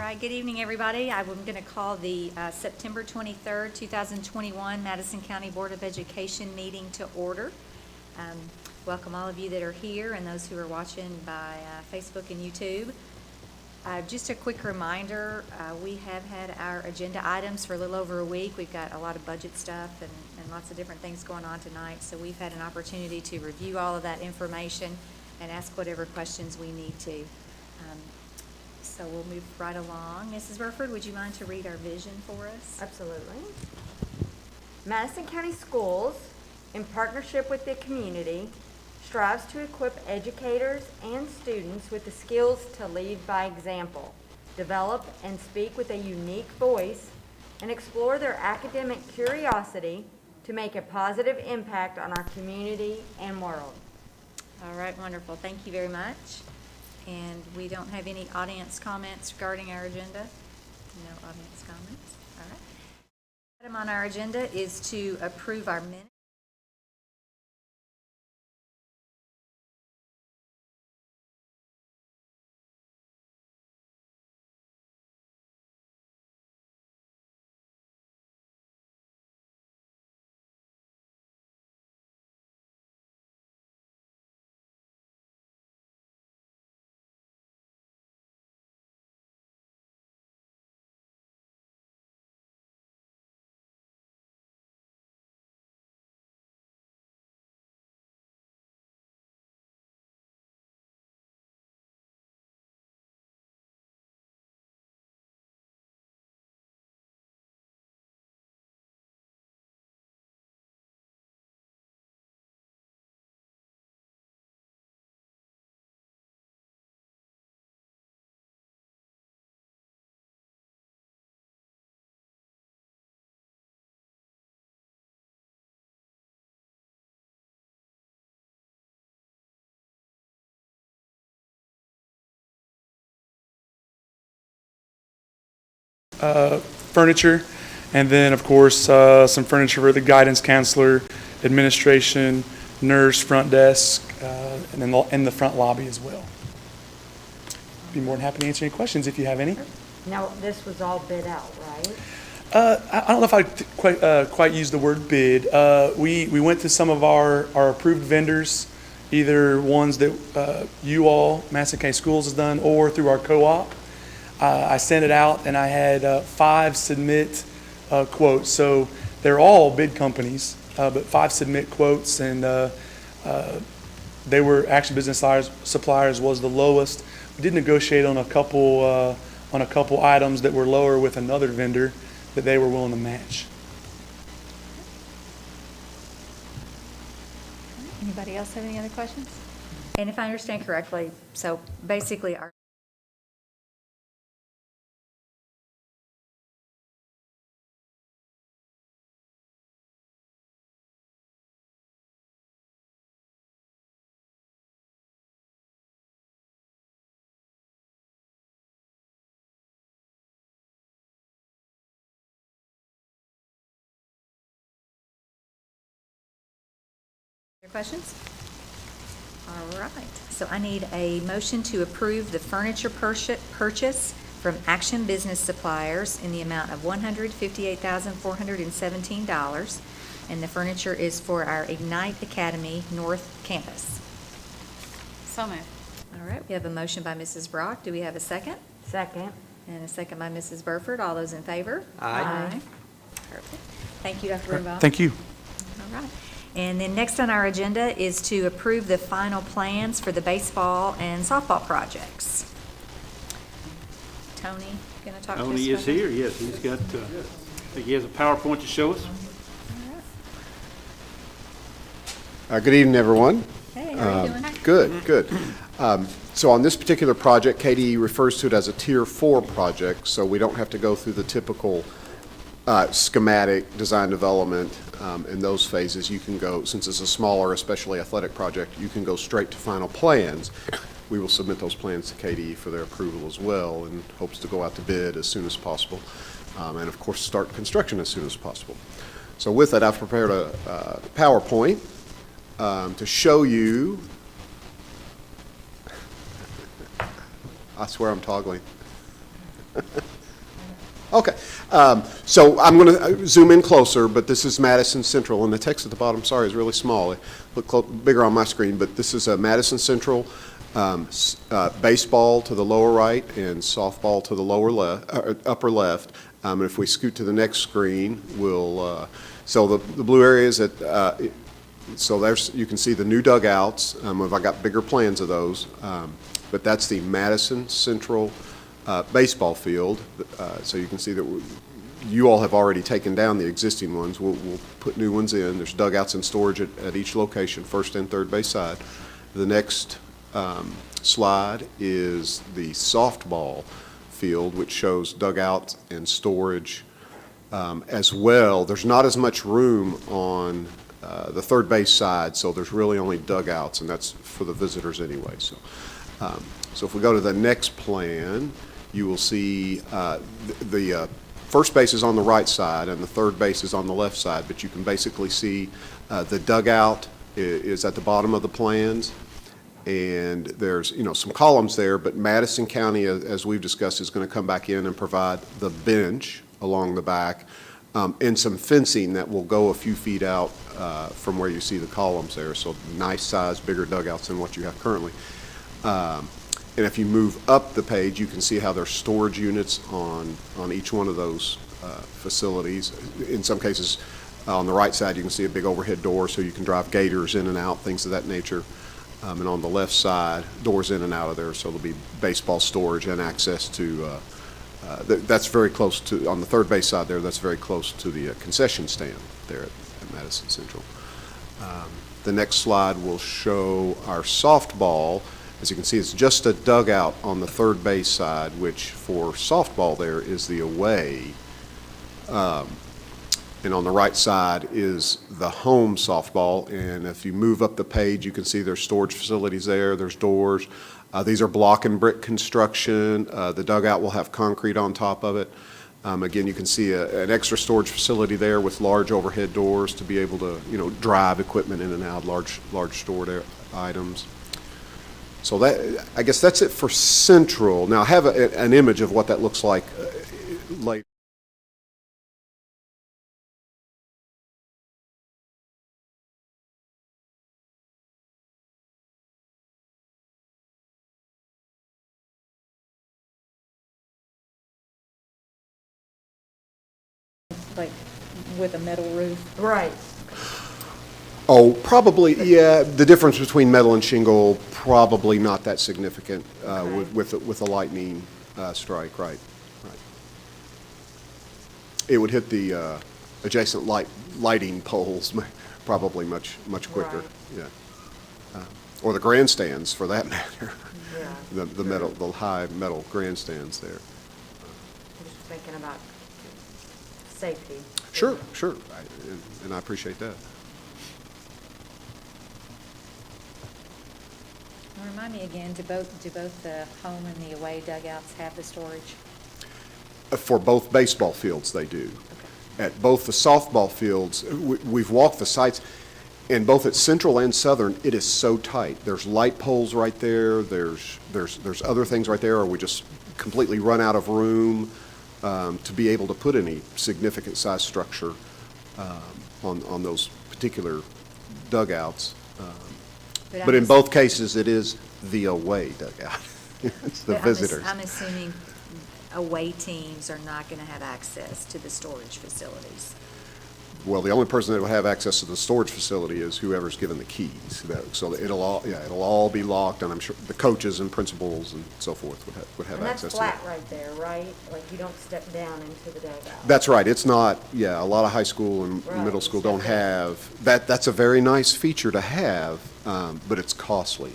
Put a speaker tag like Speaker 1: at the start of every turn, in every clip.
Speaker 1: right, good evening, everybody. I'm going to call the September 23rd, 2021 Madison County Board of Education meeting to order. Welcome all of you that are here and those who are watching by Facebook and YouTube. Just a quick reminder, we have had our agenda items for a little over a week. We've got a lot of budget stuff and lots of different things going on tonight, so we've had an opportunity to review all of that information and ask whatever questions we need to. So we'll move right along. Mrs. Burford, would you mind to read our vision for us?
Speaker 2: Absolutely. Madison County Schools, in partnership with the community, strives to equip educators and students with the skills to lead by example, develop and speak with a unique voice, and explore their academic curiosity to make a positive impact on our community and world.
Speaker 1: All right, wonderful. Thank you very much. And we don't have any audience comments regarding our agenda? No audience comments. All right. The item on our agenda is to approve our minutes.
Speaker 3: Furniture, and then of course some furniture for the guidance counselor, administration, nurse, front desk, and then in the front lobby as well. Be more than happy to answer any questions if you have any.
Speaker 2: Now, this was all bid out, right?
Speaker 3: I don't know if I quite use the word bid. We went to some of our approved vendors, either ones that you all, Madison County Schools, has done, or through our co-op. I sent it out, and I had 5 submit quotes. So they're all bid companies, but 5 submit quotes, and they were Action Business Suppliers was the lowest. We did negotiate on a couple items that were lower with another vendor that they were willing to match.
Speaker 1: Anybody else have any other questions? And if I understand correctly, so basically our questions? All right, so I need a motion to approve the furniture purchase from Action Business Suppliers in the amount of $158,417, and the furniture is for our Ignite Academy North Campus.
Speaker 4: So moved.
Speaker 1: All right, we have a motion by Mrs. Brock. Do we have a second?
Speaker 2: Second.
Speaker 1: And a second by Mrs. Burford. All those in favor?
Speaker 2: Aye.
Speaker 1: Perfect. Thank you, Dr. Rimbaugh.
Speaker 3: Thank you.
Speaker 1: All right. And then next on our agenda is to approve the final plans for the baseball and softball projects. Tony, going to talk to us?
Speaker 5: Tony is here, yes. He's got, I think he has a PowerPoint to show us.
Speaker 6: Good evening, everyone.
Speaker 1: Hey, how are you doing?
Speaker 6: Good, good. So on this particular project, KDE refers to it as a Tier 4 project, so we don't have to go through the typical schematic design development in those phases. You can go, since it's a smaller, especially athletic project, you can go straight to final plans. We will submit those plans to KDE for their approval as well, and hopes to go out to bid as soon as possible, and of course start construction as soon as possible. So with that, I've prepared a PowerPoint to show you. I swear I'm toggling. Okay, so I'm going to zoom in closer, but this is Madison Central, and the text at the bottom, sorry, is really small. It looked bigger on my screen, but this is Madison Central, baseball to the lower right and softball to the lower left, upper left. And if we scoot to the next screen, we'll, so the blue areas at, so there's, you can see the new dugouts. I got bigger plans of those, but that's the Madison Central baseball field. So you can see that you all have already taken down the existing ones. We'll put new ones in. There's dugouts and storage at each location, first and third base side. The next slide is the softball field, which shows dugout and storage as well. There's not as much room on the third base side, so there's really only dugouts, and that's for the visitors anyway. So, so if we go to the next plan, you will see the first base is on the right side and the third base is on the left side, but you can basically see the dugout is at the bottom of the plans, and there's, you know, some columns there, but Madison County, as we've discussed, is going to come back in and provide the bench along the back and some fencing that will go a few feet out from where you see the columns there, so nice size, bigger dugouts than what you have currently. And if you move up the page, you can see how there's storage units on each one of those facilities. In some cases, on the right side, you can see a big overhead door, so you can drive gators in and out, things of that nature. And on the left side, doors in and out of there, so there'll be baseball storage and access to, that's very close to, on the third base side there, that's very close to the concession stand there at Madison Central. The next slide will show our softball. As you can see, it's just a dugout on the third base side, which for softball there is the away. And on the right side is the home softball. And if you move up the page, you can see there's storage facilities there, there's doors. These are block and brick construction. The dugout will have concrete on top of it. Again, you can see an extra storage facility there with large overhead doors to be able to, you know, drive equipment in and out, large stored items. So that, I guess that's it for Central. Now I have an image of what that looks like later.
Speaker 1: Like with a metal roof?
Speaker 2: Right.
Speaker 6: Oh, probably, yeah. The difference between metal and shingle, probably not that significant
Speaker 2: Okay.
Speaker 6: with a lightning strike, right. It would hit the adjacent lighting poles probably much quicker,
Speaker 2: Right.
Speaker 6: yeah. Or the grandstands, for that matter.
Speaker 2: Yeah.
Speaker 6: The high metal grandstands there.
Speaker 2: I'm just thinking about safety.
Speaker 6: Sure, and I appreciate that.
Speaker 1: Remind me again, do both the home and the away dugouts have the storage?
Speaker 6: For both baseball fields, they do. At both the softball fields, we've walked the sites, and both at Central and Southern, it is so tight. There's light poles right there, there's other things right there, or we just completely run out of room to be able to put any significant size structure on those particular dugouts. But in both cases, it is the away dugout. It's the visitors.
Speaker 1: I'm assuming away teams are not going to have access to the storage facilities.
Speaker 6: Well, the only person that will have access to the storage facility is whoever's given the keys. So it'll all be locked, and I'm sure the coaches and principals and so forth would have
Speaker 2: And
Speaker 6: access
Speaker 2: that's
Speaker 6: to it.
Speaker 2: flat right there, right? Like you don't step down into the dugout.
Speaker 6: That's right. It's not, a lot of high school and
Speaker 2: Right.
Speaker 6: middle school don't have, that's a very nice feature to have, but it's costly.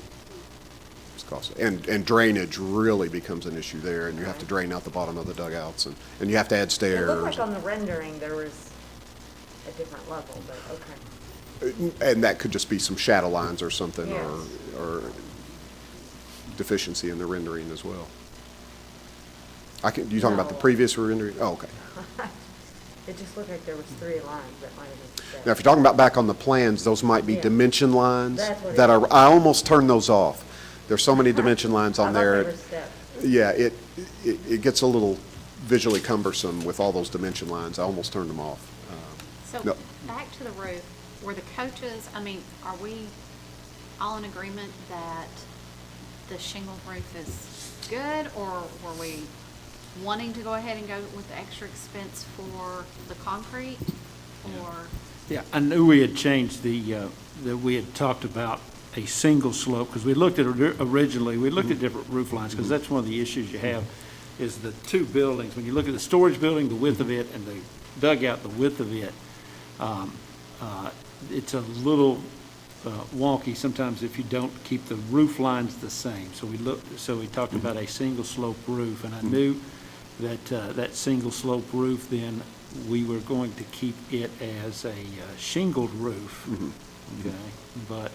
Speaker 6: It's costly. And drainage really becomes an issue there, and you have to drain out the bottom of the dugouts, and you have to add
Speaker 2: It
Speaker 6: stairs.
Speaker 2: looked like on the rendering there was a different level, but okay.
Speaker 6: And that could just be some shadow lines or something,
Speaker 2: Yes.
Speaker 6: or deficiency in the rendering as well. You talking about the
Speaker 2: No.
Speaker 6: previous rendering? Oh, okay.
Speaker 2: It just looked like there was 3 lines that might have been set.
Speaker 6: Now, if you're talking about back on the plans, those might be
Speaker 2: Yeah.
Speaker 6: dimension lines
Speaker 2: That's what it
Speaker 6: that
Speaker 2: is.
Speaker 6: I almost turned those off. There's so many dimension lines
Speaker 2: I
Speaker 6: on
Speaker 2: thought
Speaker 6: there.
Speaker 2: they were steps.
Speaker 6: Yeah, it gets a little visually cumbersome with all those dimension lines. I almost turned them off.
Speaker 4: So
Speaker 6: No.
Speaker 4: back to the roof, were the coaches, I mean, are we all in agreement that the shingled roof is good, or were we wanting to go ahead and go with the extra expense for the concrete, or?
Speaker 5: Yeah, I knew we had changed that we had talked about a single slope, because we looked at, originally, we looked at different roof lines, because that's one of the issues you have, is the two buildings. When you look at the storage building, the width of it, and the dugout, the width of it, it's a little wonky sometimes if you don't keep the roof lines the same. So we talked about a single slope roof, and I knew that that single slope roof, then we were going to keep it as a shingled roof. Okay, but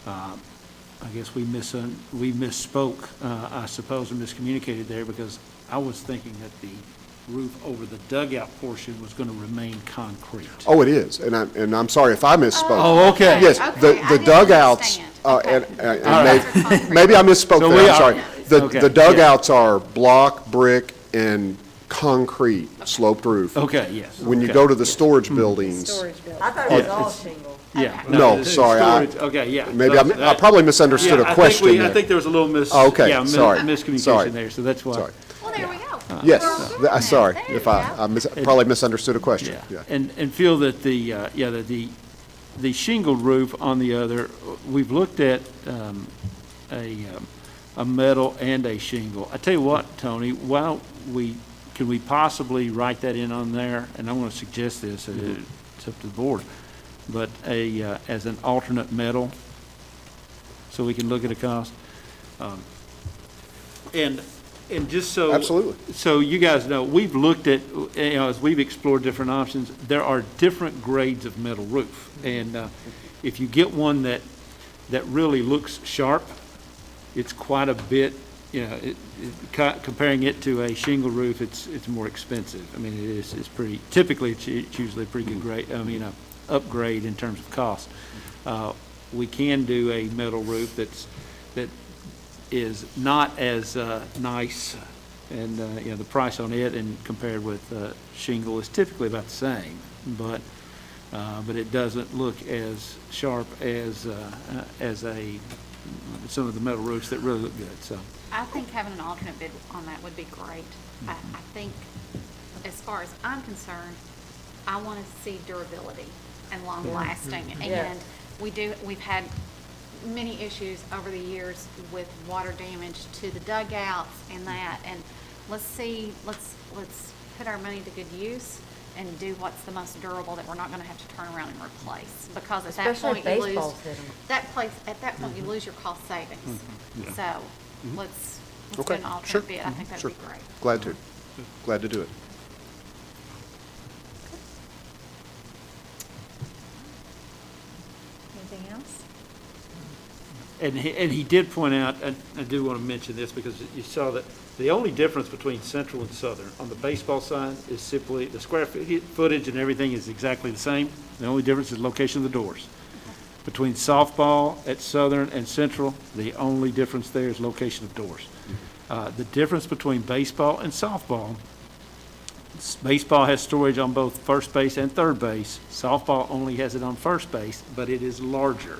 Speaker 5: I guess we misspoke, I suppose, and miscommunicated there, because I was thinking that the roof over the dugout portion was going to remain concrete.
Speaker 6: Oh, it is, and I'm sorry if I misspoke.
Speaker 5: Oh, okay.
Speaker 6: Yes,
Speaker 4: Okay, I
Speaker 6: the
Speaker 4: didn't
Speaker 6: dugouts,
Speaker 4: understand.
Speaker 6: and
Speaker 5: All
Speaker 4: right.
Speaker 6: maybe I misspoke
Speaker 5: So
Speaker 6: there,
Speaker 5: we
Speaker 6: I'm
Speaker 5: are-
Speaker 6: sorry.
Speaker 5: Okay,
Speaker 6: The dugouts are block, brick, and concrete sloped roof.
Speaker 5: Okay, yes.
Speaker 6: When you
Speaker 5: okay.
Speaker 6: go to the storage buildings,
Speaker 2: I thought it was
Speaker 5: Yeah,
Speaker 2: all
Speaker 5: it's-
Speaker 2: shingle.
Speaker 5: Yeah.
Speaker 6: No,
Speaker 5: it's
Speaker 6: sorry,
Speaker 5: storage. Okay, yeah.
Speaker 6: maybe
Speaker 5: So
Speaker 6: I
Speaker 5: that-
Speaker 6: probably misunderstood
Speaker 5: yeah,
Speaker 6: a
Speaker 5: I
Speaker 6: question
Speaker 5: think I
Speaker 6: there.
Speaker 5: think there was a little
Speaker 6: Oh, okay, sorry,
Speaker 5: miscommunication
Speaker 6: sorry.
Speaker 5: there, so that's why.
Speaker 6: Sorry.
Speaker 4: Well, there we go.
Speaker 6: Yes,
Speaker 4: We're all doing
Speaker 6: sorry,
Speaker 4: this. There
Speaker 6: if
Speaker 4: we
Speaker 6: I
Speaker 4: go.
Speaker 6: probably misunderstood a question.
Speaker 5: Yeah,
Speaker 6: Yeah.
Speaker 5: and feel that the shingled roof on the other, we've looked at a metal and a shingle. I tell you what, Tony, can we possibly write that in on there? And I'm going to suggest this, it's up to the board, but as an alternate metal, so we can look at a cost. And just so.
Speaker 6: Absolutely.
Speaker 5: So you guys know, we've looked at, as we've explored different options, there are different grades of metal roof. And if you get one that really looks sharp, it's quite a bit, comparing it to a shingle roof, it's more expensive. I mean, it's pretty, typically it's usually a pretty good grade, upgrade in terms of cost. We can do a metal roof that is not as nice, and the price on it and compared with shingle is typically about the same, but it doesn't look as sharp as some of the metal roofs that really look good. So
Speaker 4: I think having an alternate bid on that would be great. I think, as far as I'm concerned, I want to see durability and long lasting.
Speaker 2: Yeah.
Speaker 4: And we've had many issues over the years with water damage to the dugouts and that. And let's put our money to good use and do what's the most durable that we're not going to have to turn around and replace. Because at that
Speaker 2: Especially
Speaker 4: point
Speaker 2: if
Speaker 4: you lose
Speaker 2: baseball's hit 'em.
Speaker 4: at that point you lose your cost savings.
Speaker 5: Yeah.
Speaker 4: So let's do
Speaker 6: Okay,
Speaker 4: an alternate
Speaker 6: sure.
Speaker 4: bid. I think that'd
Speaker 6: Sure.
Speaker 4: be great.
Speaker 6: Glad to do it.
Speaker 1: Anything else?
Speaker 5: And he did point out, and I do want to mention this because you saw that the only difference between Central and Southern on the baseball side is simply the square footage and everything is exactly the same. The only difference is location of the doors. Between softball at Southern and Central, the only difference there is location of doors. The difference between baseball and softball, baseball has storage on both first base and third base. Softball only has it on first base, but it is larger.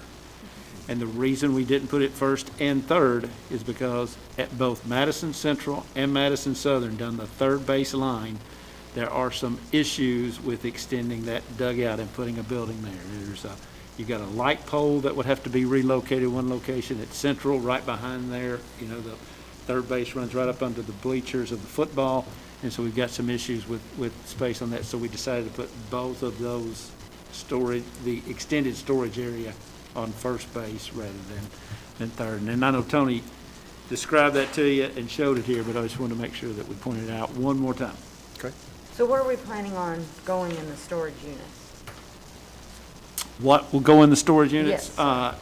Speaker 5: And the reason we didn't put it first and third is because at both Madison Central and Madison Southern, down the third base line, there are some issues with extending that dugout and putting a building there. You've got a light pole that would have to be relocated one location at Central, right behind there. The third base runs right up under the bleachers of the football, and so we've got some issues with space on that. So we decided to put both of those the extended storage area on first base rather than third. And I know Tony described that to you and showed it here, but I just wanted to make sure that we pointed it out one more time.
Speaker 6: Okay.
Speaker 2: So where are we planning on going in the storage units?
Speaker 5: What will go in the storage units?
Speaker 2: Yes.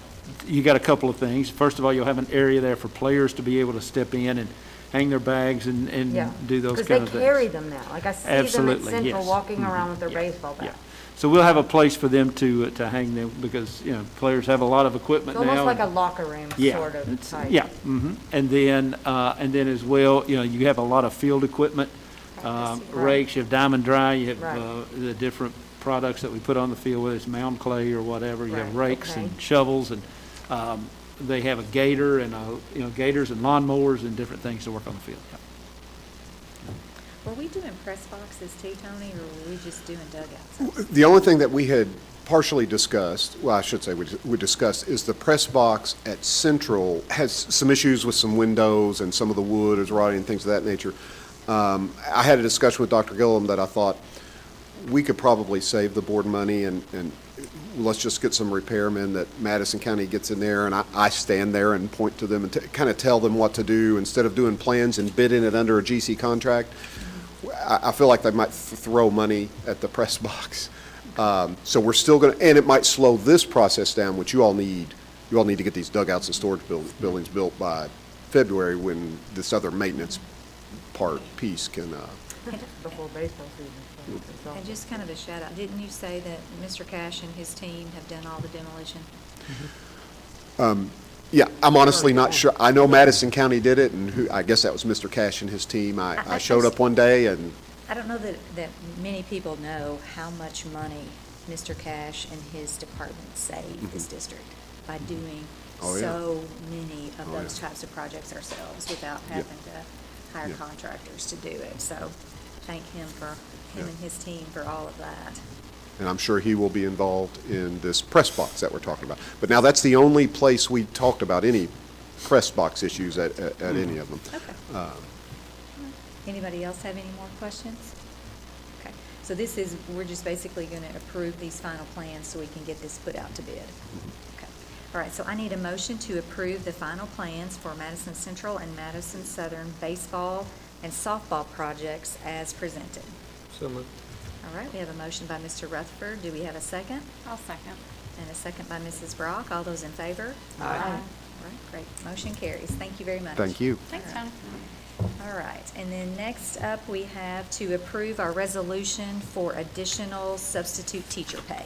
Speaker 5: You got a couple of things. First of all, you'll have an area there for players to be able to step in and hang their bags and
Speaker 2: Yeah.
Speaker 5: do those kind of
Speaker 2: Because
Speaker 5: things.
Speaker 2: they carry them now. Like I see them at
Speaker 5: Absolutely,
Speaker 2: Central
Speaker 5: yes.
Speaker 2: walking around with their
Speaker 5: Yeah,
Speaker 2: baseball
Speaker 5: yeah.
Speaker 2: bats.
Speaker 5: So we'll have a place for them to hang them because, players have a lot of equipment
Speaker 2: It's
Speaker 5: now.
Speaker 2: almost like a
Speaker 5: and-
Speaker 2: locker room
Speaker 5: Yeah,
Speaker 2: sort of
Speaker 5: it's-
Speaker 2: type.
Speaker 5: yeah, and then as well, you have a lot of field equipment rakes, you have Diamond Dry, you have
Speaker 2: Right.
Speaker 5: the different products that we put on the field, whether it's mound clay or whatever. You have
Speaker 2: Right,
Speaker 5: rakes
Speaker 2: okay.
Speaker 5: and shovels, and they have a gator and gators and lawnmowers and different things to work on the field. Yeah.
Speaker 1: Were we doing press boxes too, Tony, or were we just doing dugouts?
Speaker 6: The only thing that we had partially discussed, well, I should say we discussed, is the press box at Central has some issues with some windows and some of the wood is rotting and things of that nature. I had a discussion with Dr. Gillum that I thought we could probably save the board money and let's just get some repairmen that Madison County gets in there and I stand there and point to them and kind of tell them what to do instead of doing plans and bidding it under a GC contract. I feel like they might throw money at the press box. So we're still going to, and it might slow this process down, which you all need to get these dugouts and storage buildings built by February when this other maintenance piece can,
Speaker 2: Before baseball season. so
Speaker 1: And just kind of a shout out, didn't you say that Mr. Cash and his team have done all the demolition?
Speaker 6: yeah, I'm honestly not sure. I know Madison County did it, and I guess that was Mr. Cash and his team. I showed up one day and
Speaker 1: I don't know that many people know how much money Mr. Cash and his department saved this district by doing
Speaker 6: Oh, yeah.
Speaker 1: so many of
Speaker 6: Oh,
Speaker 1: those
Speaker 6: yeah.
Speaker 1: types of projects ourselves without having to hire
Speaker 6: Yeah.
Speaker 1: contractors to do it. So thank him
Speaker 6: Yeah.
Speaker 1: and his team for all of that.
Speaker 6: and I'm sure he will be involved in this press box that we're talking about. But now that's the only place we talked about any press box issues at any of them.
Speaker 1: Okay. Anybody else have any more questions? Okay, so we're just basically going to approve these final plans so we can get this put out to bid. Okay, all right, so I need a motion to approve the final plans for Madison Central and Madison Southern baseball and softball projects as presented.
Speaker 5: So moved.
Speaker 1: All right, we have a motion by Mr. Rutherford. Do we have a second?
Speaker 4: I'll second.
Speaker 1: And a second by Mrs. Brock. All those in favor?
Speaker 2: Aye.
Speaker 1: All right, great. Motion carries. Thank you very much.
Speaker 6: Thank you.
Speaker 4: Thanks, Tony.
Speaker 1: All right, and then next up, we have to approve our resolution for additional substitute teacher pay.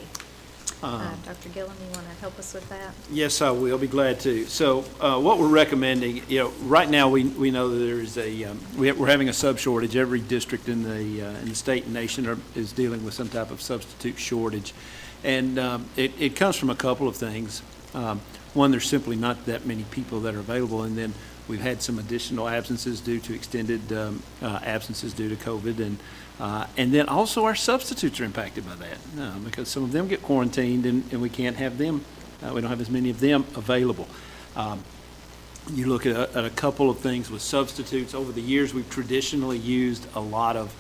Speaker 1: Dr. Gillum, you want to help us with that?
Speaker 5: Yes, I will. Be glad to. So what we're recommending, right now, we know that there is we're having a sub shortage. Every district in the state and nation is dealing with some type of substitute shortage. And it comes from a couple of things. One, there's simply not that many people that are available. And then we've had some additional absences due to extended absences due to COVID. And then also our substitutes are impacted by that because some of them get quarantined and we can't have them, we don't have as many of them available. You look at a couple of things with substitutes. Over the years, we've traditionally used a lot of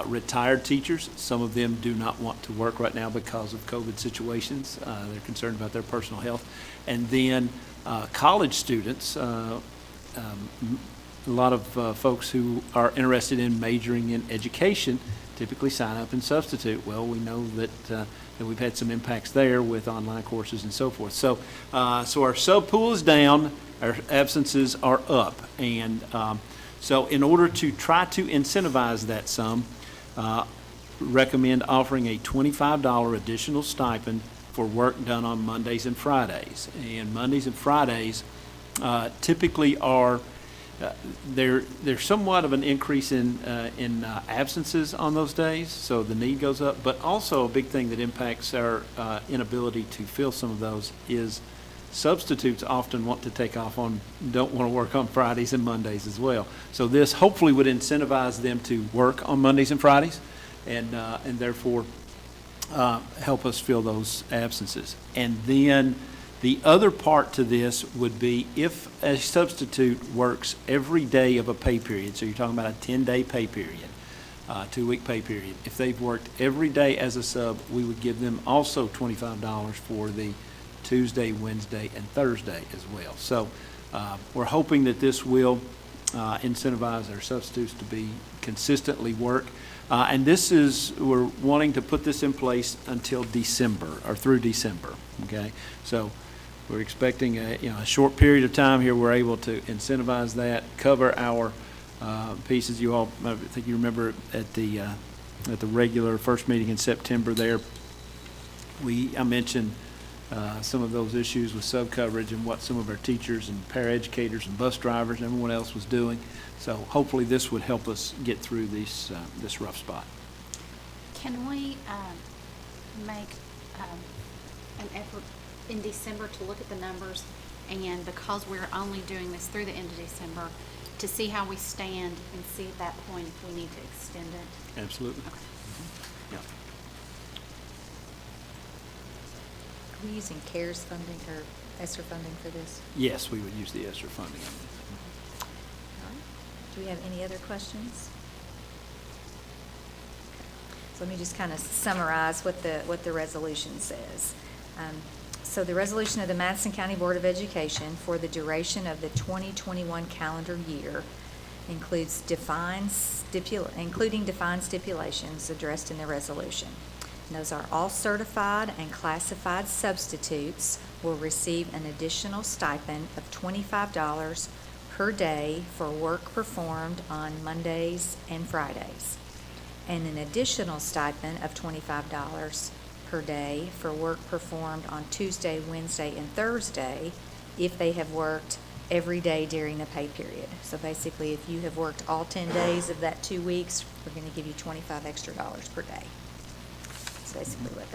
Speaker 5: retired teachers. Some of them do not want to work right now because of COVID situations. They're concerned about their personal health. And then college students, a lot of folks who are interested in majoring in education typically sign up and substitute. Well, we know that we've had some impacts there with online courses and so forth. So our sub pool is down, our absences are up. And so in order to try to incentivize that some, recommend offering a $25 additional stipend for work done on Mondays and Fridays. And Mondays and Fridays typically are there's somewhat of an increase in absences on those days, so the need goes up. But also a big thing that impacts our inability to fill some of those is substitutes often want to take off don't want to work on Fridays and Mondays as well. So this hopefully would incentivize them to work on Mondays and Fridays, and therefore help us fill those absences. And then the other part to this would be if a substitute works every day of a pay period, so you're talking about a 10-day pay period, 2-week pay period. If they've worked every day as a sub, we would give them also $25 for the Tuesday, Wednesday, and Thursday as well. So we're hoping that this will incentivize our substitutes to be consistently work. And we're wanting to put this in place until December, or through December, okay? So we're expecting a short period of time here. We're able to incentivize that, cover our pieces. You all, I think you remember at the regular first meeting in September there, I mentioned some of those issues with sub-coverage and what some of our teachers and paraeducators and bus drivers and everyone else was doing. So hopefully this would help us get through this rough spot.
Speaker 4: Can we make an effort in December to look at the numbers, and because we're only doing this through the end of December, to see how we stand and see at that point if we need to extend it?
Speaker 5: Absolutely.
Speaker 4: Okay.
Speaker 5: Yeah.
Speaker 1: Are we using CARES funding or ESSER funding for this?
Speaker 5: Yes, we would use the ESSER funding.
Speaker 1: All right. Do we have any other questions? So let me just kind of summarize what the resolution says. So the resolution of the Madison County Board of Education for the duration of the 2021 calendar year includes including defined stipulations addressed in the resolution. And those are all certified and classified substitutes will receive an additional stipend of $25 per day for work performed on Mondays and Fridays, and an additional stipend of $25 per day for work performed on Tuesday, Wednesday, and Thursday if they have worked every day during the pay period. So basically, if you have worked all 10 days of that 2 weeks, we're going to give you $25 extra per day. That's basically what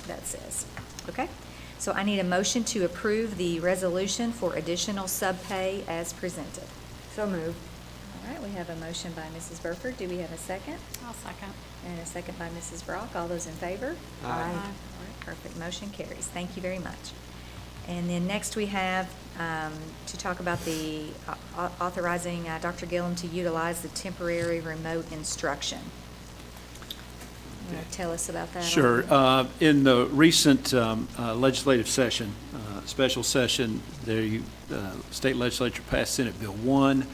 Speaker 1: that says. Okay? So I need a motion to approve the resolution for additional subpay as presented.
Speaker 2: So moved.
Speaker 1: All right, we have a motion by Mrs. Burford. Do we have a second?
Speaker 4: I'll second.
Speaker 1: And a second by Mrs. Brock. All those in favor?
Speaker 2: Aye.
Speaker 1: All right, perfect. Motion carries. Thank you very much. And then next we have to talk about the authorizing Dr. Gillum to utilize the temporary remote instruction. You want to tell us about that?
Speaker 5: Sure. In the recent legislative session, special session, the state legislature passed Senate Bill 1,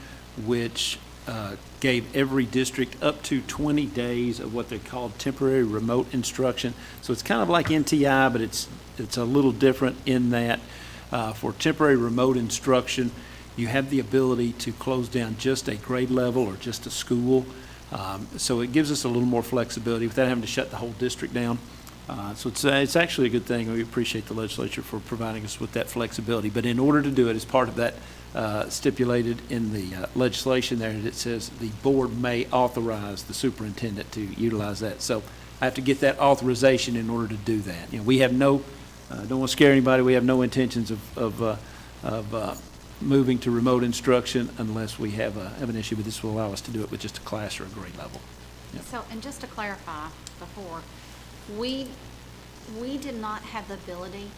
Speaker 5: which gave every district up to 20 days of what they called temporary remote instruction. So it's kind of like NTI, but it's a little different in that for temporary remote instruction, you have the ability to close down just a grade level or just a school. So it gives us a little more flexibility without having to shut the whole district down. So it's actually a good thing. We appreciate the legislature for providing us with that flexibility. But in order to do it, as part of that stipulated in the legislation there, it says the board may authorize the superintendent to utilize that. So I have to get that authorization in order to do that. You know, we have no, don't want to scare anybody, we have no intentions of moving to remote instruction unless we have an issue, but this will allow us to do it with just a class or a grade level. Yep.
Speaker 4: So, and just to clarify before, we did not have the ability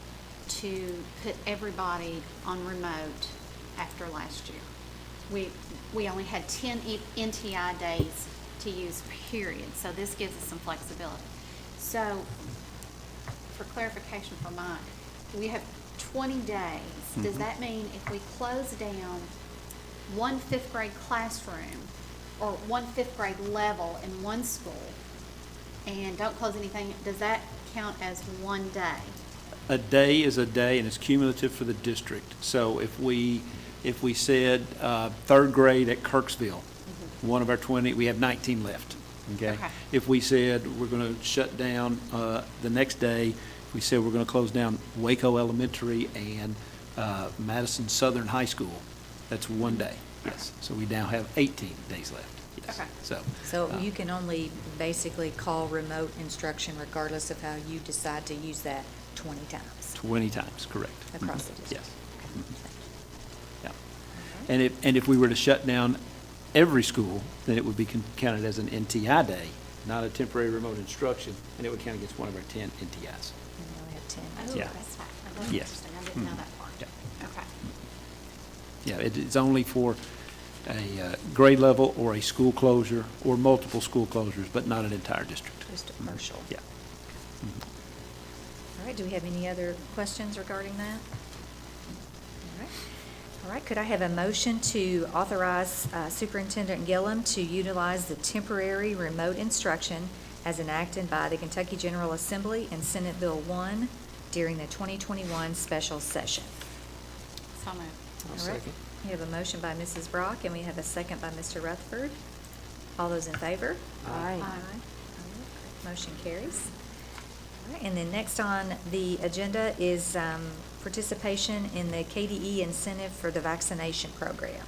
Speaker 4: to put everybody on remote after last year. We only had 10 NTI days to use, period. So this gives us some flexibility. So for clarification for Mike, we have 20 days. Does that mean if we close down one 5th grade classroom or one 5th grade level in one school and don't close anything, does that count as one day?
Speaker 5: A day is a day, and it's cumulative for the district. So if we said 3rd grade at Kirksville, one of our 20, we have 19 left. Okay. If we said we're going to shut down the next day, we said we're going to close down Waco Elementary and Madison Southern High School, that's one day. Yes. So we now have 18 days left. Yes.
Speaker 4: Okay.
Speaker 1: So you can only basically call remote instruction regardless of how you decide to use that 20 times.
Speaker 5: 20 times, correct.
Speaker 1: Across the district.
Speaker 5: Yes.
Speaker 1: Okay.
Speaker 5: Yeah. And if we were to shut down every school, then it would be counted as an NTI day, not a temporary remote instruction, and it would count against one of our 10 NTIs.
Speaker 1: And we only have 10.
Speaker 4: Oh,
Speaker 5: Yeah.
Speaker 4: that's fine. That's
Speaker 5: Yes.
Speaker 4: interesting. I didn't know that part.
Speaker 5: Yeah.
Speaker 4: Okay.
Speaker 5: Yeah, it's only for a grade level or a school closure or multiple school closures, but not an entire district.
Speaker 1: Just a partial.
Speaker 5: Yeah.
Speaker 1: All right, do we have any other questions regarding that? All right, could I have a motion to authorize Superintendent Gillum to utilize the temporary remote instruction as enacted by the Kentucky General Assembly and Senate Bill 1 during the 2021 special session?
Speaker 4: So moved.
Speaker 1: All right. We have a motion by Mrs. Brock, and we have a second by Mr. Rutherford. All those in favor?
Speaker 2: Aye.
Speaker 1: Motion carries. All right, and then next on the agenda is participation in the KDE incentive for the vaccination program.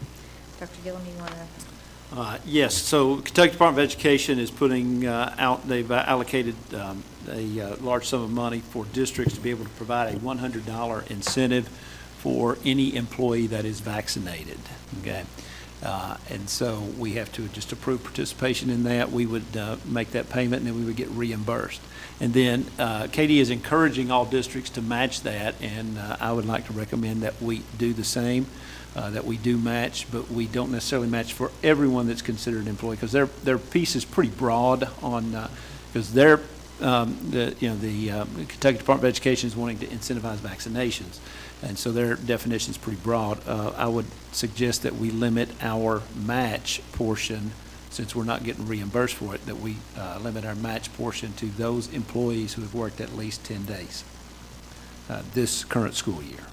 Speaker 1: Dr. Gillum, you want to?
Speaker 5: Yes, so Kentucky Department of Education is putting out, they've allocated a large sum of money for districts to be able to provide a $100 incentive for any employee that is vaccinated, okay? And so we have to just approve participation in that. We would make that payment, and then we would get reimbursed. And then KD is encouraging all districts to match that, and I would like to recommend that we do the same, that we do match, but we don't necessarily match for everyone that's considered an employee, because their piece is pretty broad on, because the Kentucky Department of Education is wanting to incentivize vaccinations. And so their definition is pretty broad. I would suggest that we limit our match portion, since we're not getting reimbursed for it, that we limit our match portion to those employees who have worked at least 10 days this current school year.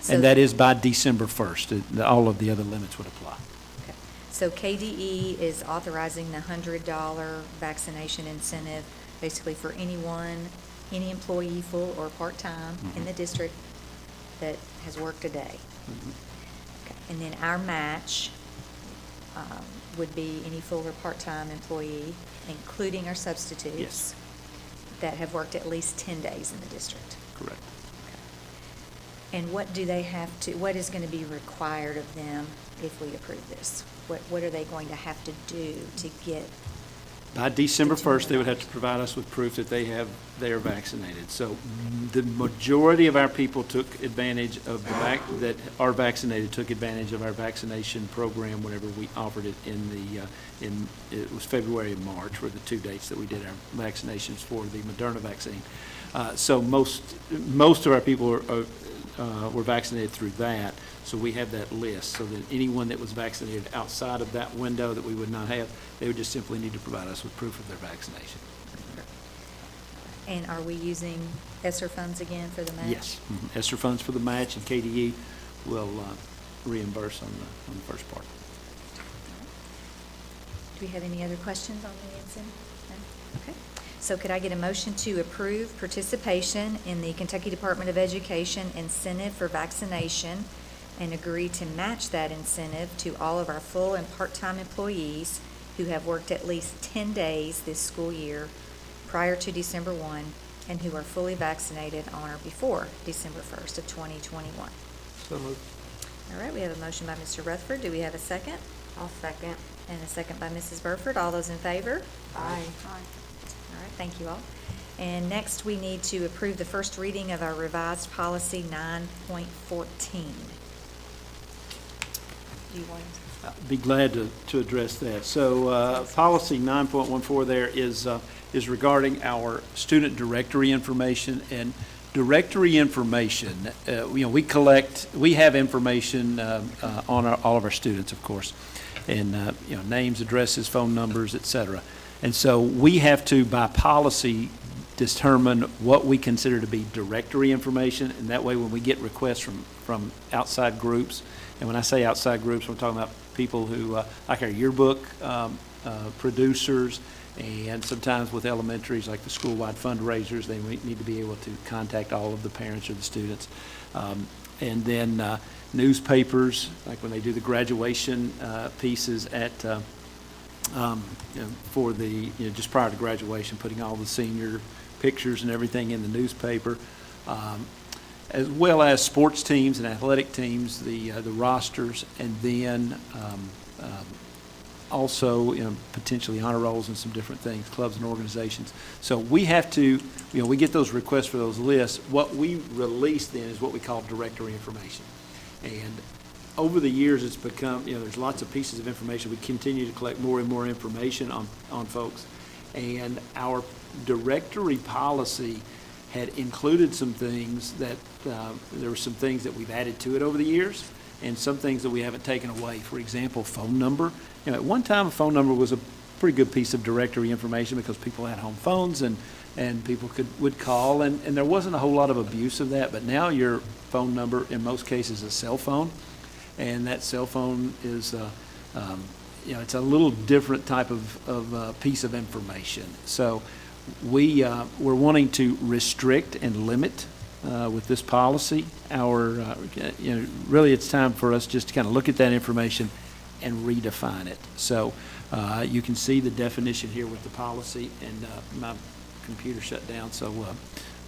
Speaker 1: So-
Speaker 5: And that is by December 1st. All of the other limits would apply.
Speaker 1: Okay. So KDE is authorizing the $100 vaccination incentive, basically for anyone, any employee, full or part-time, in the district that has worked a day. Okay. And then our match would be any full or part-time employee, including our substitutes,
Speaker 5: Yes.
Speaker 1: that have worked at least 10 days in the district.
Speaker 5: Correct.
Speaker 1: And what do they have to, what is going to be required of them if we approve this? What are they going to have to do to get?
Speaker 5: By December 1st, they would have to provide us with proof that they are vaccinated. So the majority of our people took advantage of that are vaccinated, took advantage of our vaccination program whenever we offered it it was February and March were the 2 dates that we did our vaccinations for the Moderna vaccine. So most of our people were vaccinated through that. So we have that list, so that anyone that was vaccinated outside of that window that we would not have, they would just simply need to provide us with proof of their vaccination.
Speaker 1: And are we using ESSER funds again for the match?
Speaker 5: Yes. ESSER funds for the match, and KDE will reimburse on the first part.
Speaker 1: Do we have any other questions on the incentive? No? Okay. So could I get a motion to approve participation in the Kentucky Department of Education incentive for vaccination and agree to match that incentive to all of our full and part-time employees who have worked at least 10 days this school year prior to December 1 and who are fully vaccinated on or before December 1st of 2021?
Speaker 5: So moved.
Speaker 1: All right, we have a motion by Mr. Rutherford. Do we have a second?
Speaker 2: I'll second.
Speaker 1: And a second by Mrs. Burford. All those in favor?
Speaker 2: Aye.
Speaker 1: All right, thank you all. And next, we need to approve the first reading of our revised policy 9.14. Do you want to?
Speaker 5: I'd be glad to address that. So policy 9.14 there is regarding our student directory information. And directory information, we have information on all of our students, of course, and names, addresses, phone numbers, et cetera. And so we have to, by policy, determine what we consider to be directory information, and that way when we get requests from outside groups, and when I say outside groups, we're talking about people who, like our yearbook producers, and sometimes with elementaries, like the school-wide fundraisers, they need to be able to contact all of the parents or the students. And then newspapers, like when they do the graduation pieces at for the, just prior to graduation, putting all the senior pictures and everything in the newspaper, as well as sports teams and athletic teams, the rosters, and then also potentially honor rolls and some different things, clubs and organizations. So we have to, we get those requests for those lists. What we release then is what we call directory information. And over the years, it's become, there's lots of pieces of information. We continue to collect more and more information on folks. And our directory policy had included some things that, there were some things that we've added to it over the years, and some things that we haven't taken away. For example, phone number. At one time, a phone number was a pretty good piece of directory information because people had home phones and people would call, and there wasn't a whole lot of abuse of that. But now your phone number, in most cases, is a cell phone. And that cell phone is, it's a little different type of piece of information. So we're wanting to restrict and limit with this policy our, really it's time for us just to kind of look at that information and redefine it. So you can see the definition here with the policy, and my computer shut down, so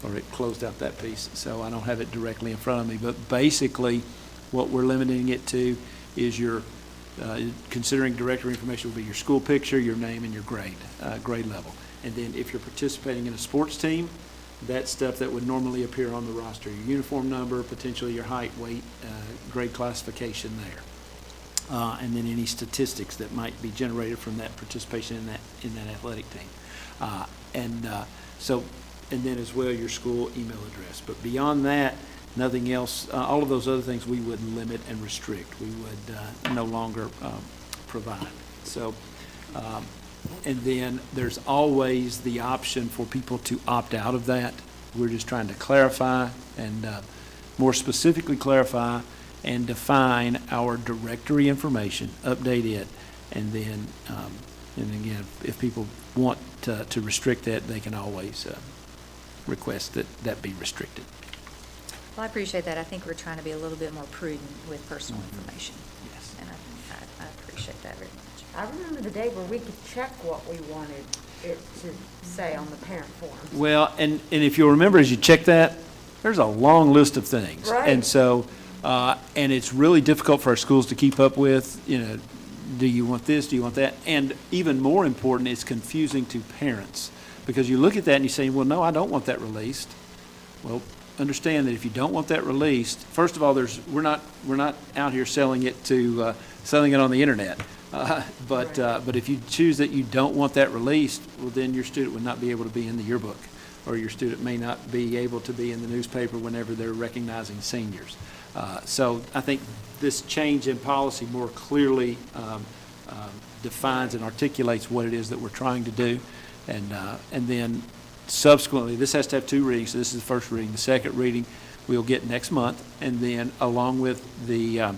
Speaker 5: or it closed out that piece, so I don't have it directly in front of me. But basically, what we're limiting it to is your considering directory information will be your school picture, your name, and your grade level. And then if you're participating in a sports team, that's stuff that would normally appear on the roster. Your uniform number, potentially your height, weight, grade classification there. And then any statistics that might be generated from that participation in that athletic team. And then as well your school email address. But beyond that, nothing else. All of those other things we would limit and restrict. We would no longer provide. So, and then there's always the option for people to opt out of that. We're just trying to clarify and more specifically clarify and define our directory information, update it, and then, and again, if people want to restrict that, they can always request that that be restricted.
Speaker 1: Well, I appreciate that. I think we're trying to be a little bit more prudent with personal
Speaker 5: Mm-hmm.
Speaker 1: information.
Speaker 5: Yes.
Speaker 1: And I appreciate that very much.
Speaker 2: I remember the day where we could check what we wanted it to say on the parent forms.
Speaker 5: Well, and if you'll remember, as you check that, there's a long list of things.
Speaker 2: Right.
Speaker 5: And so, and it's really difficult for our schools to keep up with, do you want this, do you want that? And even more important, it's confusing to parents. Because you look at that and you say, well, no, I don't want that released. Well, understand that if you don't want that released, first of all, we're not out here selling it on the internet. But if you choose that you don't want that released, well, then your student would not be able to be in the yearbook, or your student may not be able to be in the newspaper whenever they're recognizing seniors. So I think this change in policy more clearly defines and articulates what it is that we're trying to do. And then subsequently, this has to have two readings. So this is the first reading. The second reading we'll get next month. And then along with the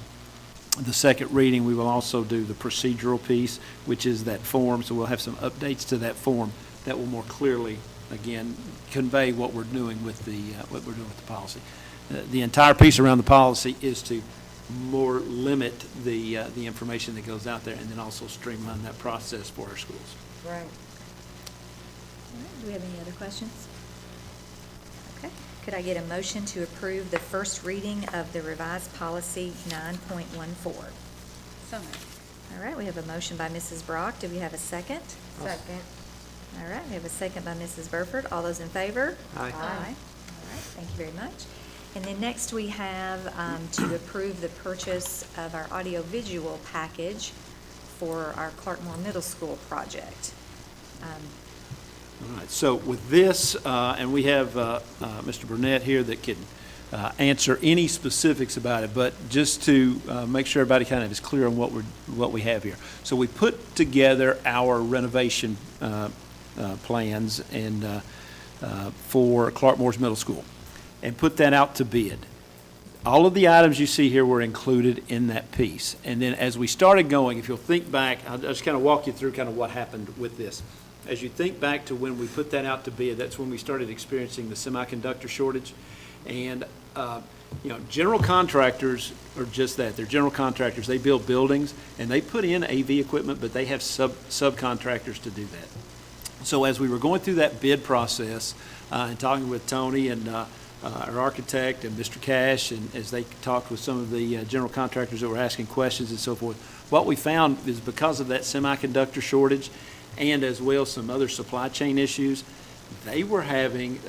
Speaker 5: second reading, we will also do the procedural piece, which is that form. So we'll have some updates to that form that will more clearly, again, convey what we're doing with the policy. The entire piece around the policy is to more limit the information that goes out there, and then also streamline that process for our schools.
Speaker 2: Right.
Speaker 1: All right, do we have any other questions? Okay, could I get a motion to approve the first reading of the revised policy 9.14?
Speaker 4: So moved.
Speaker 1: All right, we have a motion by Mrs. Brock. Do we have a second?
Speaker 2: Second.
Speaker 1: All right, we have a second by Mrs. Burford. All those in favor?
Speaker 5: Aye.
Speaker 1: All right, thank you very much. And then next we have to approve the purchase of our audiovisual package for our Clarkmore Middle School project.
Speaker 5: All right, so with this, and we have Mr. Burnett here that can answer any specifics about it, but just to make sure everybody kind of is clear on what we have here. So we put together our renovation plans and for Clarkmore's Middle School and put that out to bid. All of the items you see here were included in that piece. And then as we started going, if you'll think back, I'll just kind of walk you through kind of what happened with this. As you think back to when we put that out to bid, that's when we started experiencing the semiconductor shortage. And, general contractors are just that. They're general contractors. They build buildings, and they put in AV equipment, but they have subcontractors to do that. So as we were going through that bid process and talking with Tony and our architect and Mr. Cash, and as they talked with some of the general contractors that were asking questions and so forth, what we found is because of that semiconductor shortage and as well some other supply chain issues, they were having,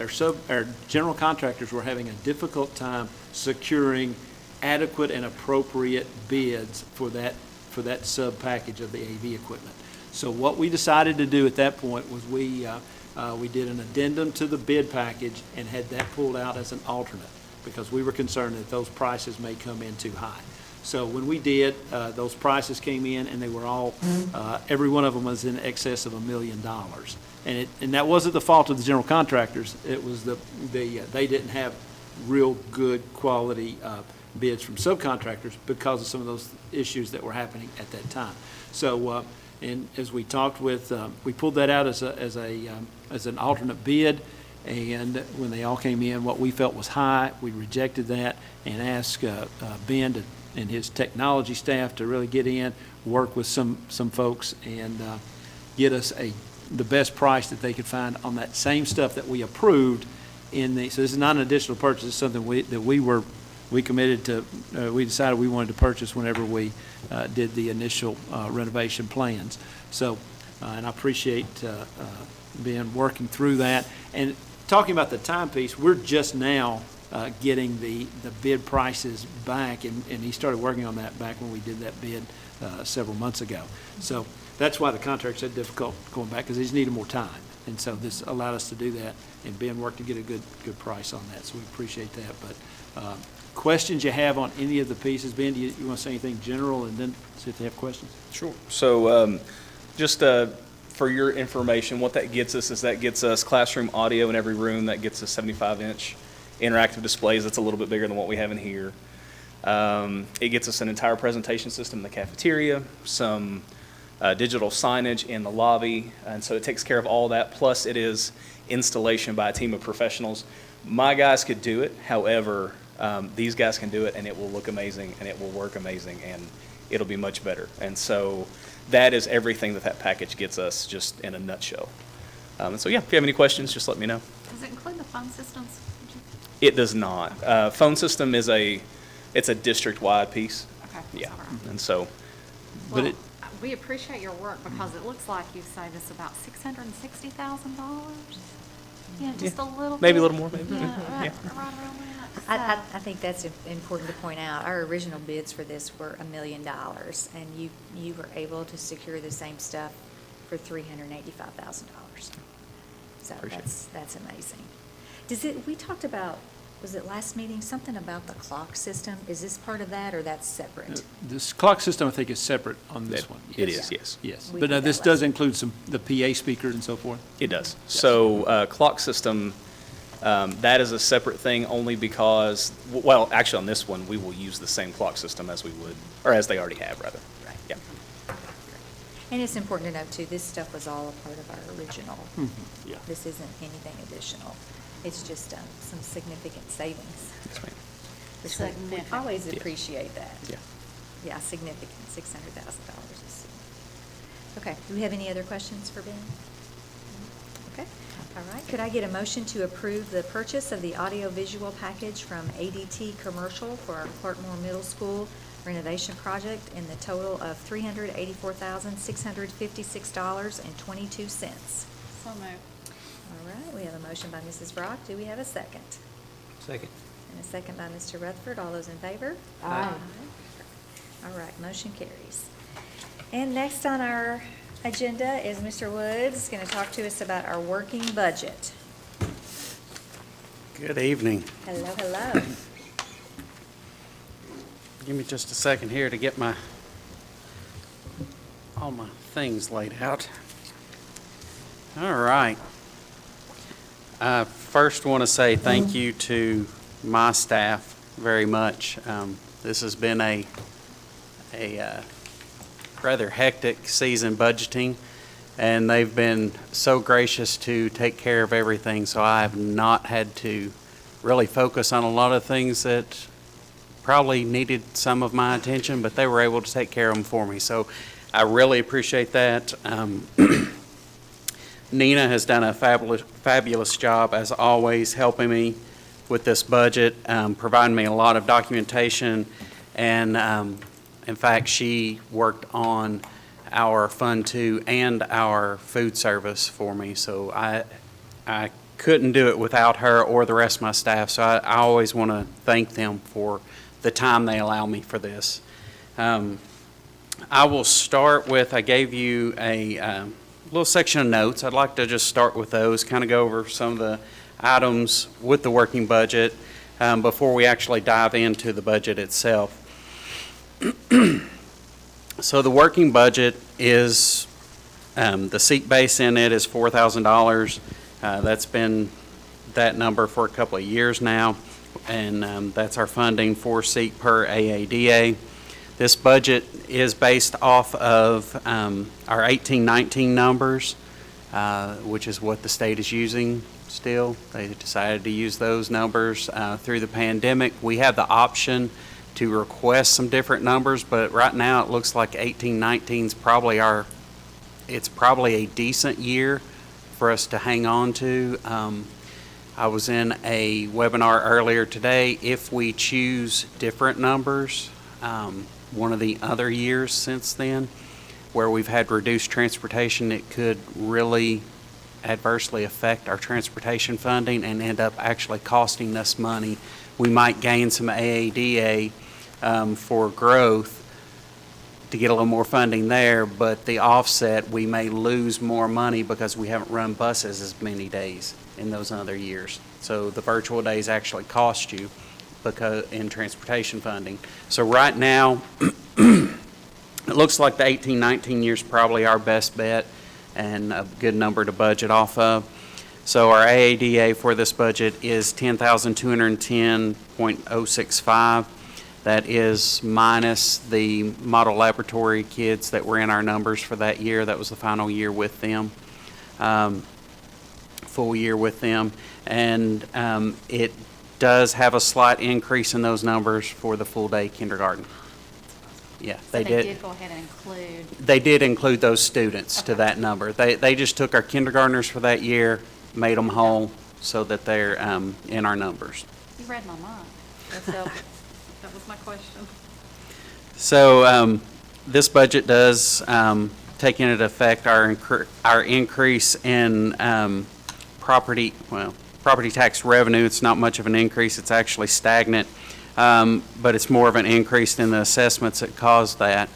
Speaker 5: our general contractors were having a difficult time securing adequate and appropriate bids for that sub-package of the AV equipment. So what we decided to do at that point was we did an addendum to the bid package and had that pulled out as an alternate because we were concerned that those prices may come in too high. So when we did, those prices came in and they were all, every one of them was in excess of $1 million. And that wasn't the fault of the general contractors. It was they didn't have real good quality bids from subcontractors because of some of those issues that were happening at that time. So And as we talked with, we pulled that out as an alternate bid. And when they all came in, what we felt was high, we rejected that and asked Ben and his technology staff to really get in, work with some folks, and get us the best price that they could find on that same stuff that we approved so this is not an additional purchase, it's something we committed to, we decided we wanted to purchase whenever we did the initial renovation plans. So, and I appreciate Ben working through that. And talking about the timepiece, we're just now getting the bid prices back, and he started working on that back when we did that bid several months ago. So that's why the contract's so difficult going back, because they just needed more time. And so this allowed us to do that, and Ben worked to get a good price on that, so we appreciate that. But questions you have on any of the pieces? Ben, do you want to say anything general, and then see if they have questions?
Speaker 7: Sure. So just for your information, what that gets us is that gets us classroom audio in every room. That gets us 75-inch interactive displays. That's a little bit bigger than what we have in here. It gets us an entire presentation system in the cafeteria, some digital signage in the lobby, and so it takes care of all that. Plus, it is installation by a team of professionals. My guys could do it. However, these guys can do it, and it will look amazing, and it will work amazing, and it'll be much better. And so that is everything that package gets us, just in a nutshell. And so, yeah, if you have any questions, just let me know.
Speaker 4: Does it include the phone systems?
Speaker 7: It does not. Phone system is it's a district-wide piece.
Speaker 4: Okay.
Speaker 7: Yeah,
Speaker 4: All right.
Speaker 7: and so,
Speaker 4: Well, we appreciate your work, because it looks like you've saved us about $660,000. Yeah, just a little bit.
Speaker 7: maybe a little more, maybe.
Speaker 4: Yeah, right,
Speaker 7: Yeah.
Speaker 4: right around that.
Speaker 1: I think that's important to point out. Our original bids for this were $1 million, and you were able to secure the same stuff for $385,000. So
Speaker 7: Appreciate
Speaker 1: that's amazing. We talked about, was it last meeting, something about the clock system? Is this part of that, or that's separate?
Speaker 5: This clock system, I think, is separate on this one.
Speaker 7: It
Speaker 5: Yes.
Speaker 7: is, yes.
Speaker 5: Yes,
Speaker 1: We
Speaker 5: but
Speaker 1: did
Speaker 5: this
Speaker 1: that
Speaker 5: does
Speaker 1: last
Speaker 5: include the PA speakers and so forth?
Speaker 7: It does. So clock system, that is a separate thing only because, well, actually on this one, we will use the same clock system as we would, or as they already have, rather.
Speaker 1: Right.
Speaker 7: Yeah.
Speaker 1: And it's important to note, too, this stuff was all a part of our original.
Speaker 5: Yeah.
Speaker 1: This isn't anything additional. It's just some significant savings.
Speaker 7: Yes, ma'am.
Speaker 1: Which we
Speaker 4: Significant.
Speaker 1: always
Speaker 7: Yes.
Speaker 1: appreciate that.
Speaker 7: Yeah.
Speaker 1: Yeah, significant, $600,000 is significant. Okay, do we have any other questions for Ben? Okay, all right. Could I get a motion to approve the purchase of the audiovisual package from ADT Commercial for our Clarkmore Middle School renovation project in the total of $384,656.22?
Speaker 4: So moved.
Speaker 1: All right, we have a motion by Mrs. Brock. Do we have a second?
Speaker 5: Second.
Speaker 1: And a second by Mr. Rutherford. All those in favor?
Speaker 2: Aye.
Speaker 1: All right, motion carries. And next on our agenda is Mr. Woods going to talk to us about our working budget.
Speaker 8: Good evening.
Speaker 1: Hello, hello.
Speaker 8: Give me just a second here to get all my things laid out. All right. I first want to say thank you to my staff very much. This has been a rather hectic season budgeting, and they've been so gracious to take care of everything, so I have not had to really focus on a lot of things that probably needed some of my attention, but they were able to take care of them for me. So I really appreciate that. Nina has done a fabulous job, as always, helping me with this budget, providing me a lot of documentation, and in fact, she worked on our Fund 2 and our food service for me, so I couldn't do it without her or the rest of my staff, so I always want to thank them for the time they allow me for this. I will start with, I gave you a little section of notes. I'd like to just start with those, kind of go over some of the items with the working budget before we actually dive into the budget itself. So the working budget is, the seat base in it is $4,000. That's been that number for a couple of years now, and that's our funding for seat per AADA. This budget is based off of our 18-19 numbers, which is what the state is using still. They decided to use those numbers through the pandemic. We have the option to request some different numbers, but right now it looks like 18-19 is probably it's probably a decent year for us to hang on to. I was in a webinar earlier today. If we choose different numbers, one of the other years since then, where we've had reduced transportation, it could really adversely affect our transportation funding and end up actually costing us money. We might gain some AADA for growth to get a little more funding there, but the offset, we may lose more money because we haven't run buses as many days in those other years. So the virtual days actually cost you because in transportation funding. So right now, it looks like the 18-19 year is probably our best bet and a good number to budget off of. So our AADA for this budget is $10,210.065. That is minus the model laboratory kids that were in our numbers for that year. That was the final year with them, full year with them. And it does have a slight increase in those numbers for the full-day kindergarten. Yeah,
Speaker 4: So
Speaker 8: they did.
Speaker 4: go ahead and include.
Speaker 8: They did include those students to
Speaker 4: Okay.
Speaker 8: that number. They just took our kindergartners for that year, made them whole so that they're in our numbers.
Speaker 4: You read my mind. That was my question.
Speaker 8: So this budget does take into effect our increase in property tax revenue. It's not much of an increase. It's actually stagnant, but it's more of an increase in the assessments that caused that.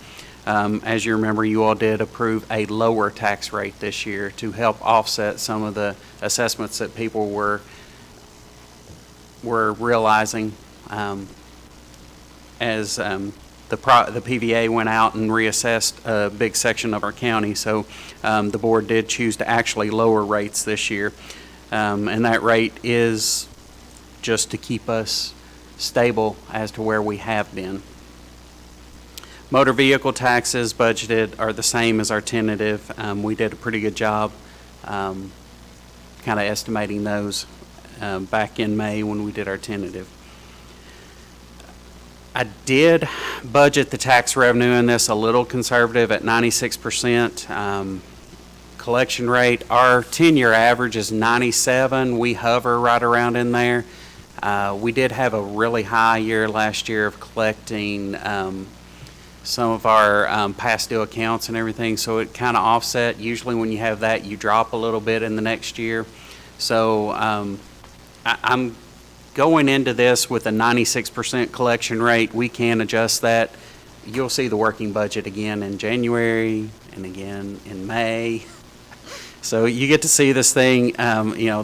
Speaker 8: As you remember, you all did approve a lower tax rate this year to help offset some of the assessments that people were realizing as the PVA went out and reassessed a big section of our county. So the board did choose to actually lower rates this year. And that rate is just to keep us stable as to where we have been. Motor vehicle taxes budgeted are the same as our tentative. We did a pretty good job kind of estimating those back in May when we did our tentative. I did budget the tax revenue in this a little conservative at 96%. Collection rate, our 10-year average is 97. We hover right around in there. We did have a really high year last year of collecting some of our past due accounts and everything, so it kind of offset. Usually when you have that, you drop a little bit in the next year. So I'm going into this with a 96% collection rate. We can adjust that. You'll see the working budget again in January and again in May. So you get to see this thing.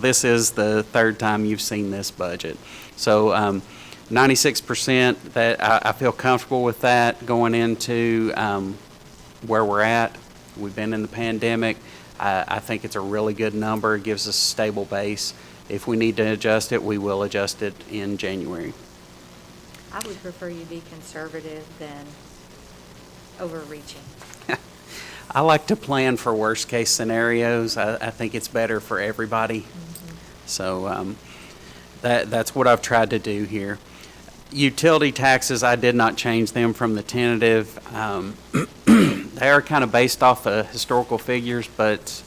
Speaker 8: This is the third time you've seen this budget. So 96%, that I feel comfortable with that going into where we're at. We've been in the pandemic. I think it's a really good number. It gives us a stable base. If we need to adjust it, we will adjust it in January.
Speaker 1: I would prefer you be conservative than overreaching.
Speaker 8: I like to plan for worst-case scenarios. I think it's better for everybody.
Speaker 1: Mm-hmm.
Speaker 8: So that's what I've tried to do here. Utility taxes, I did not change them from the tentative. They are kind of based off of historical figures, but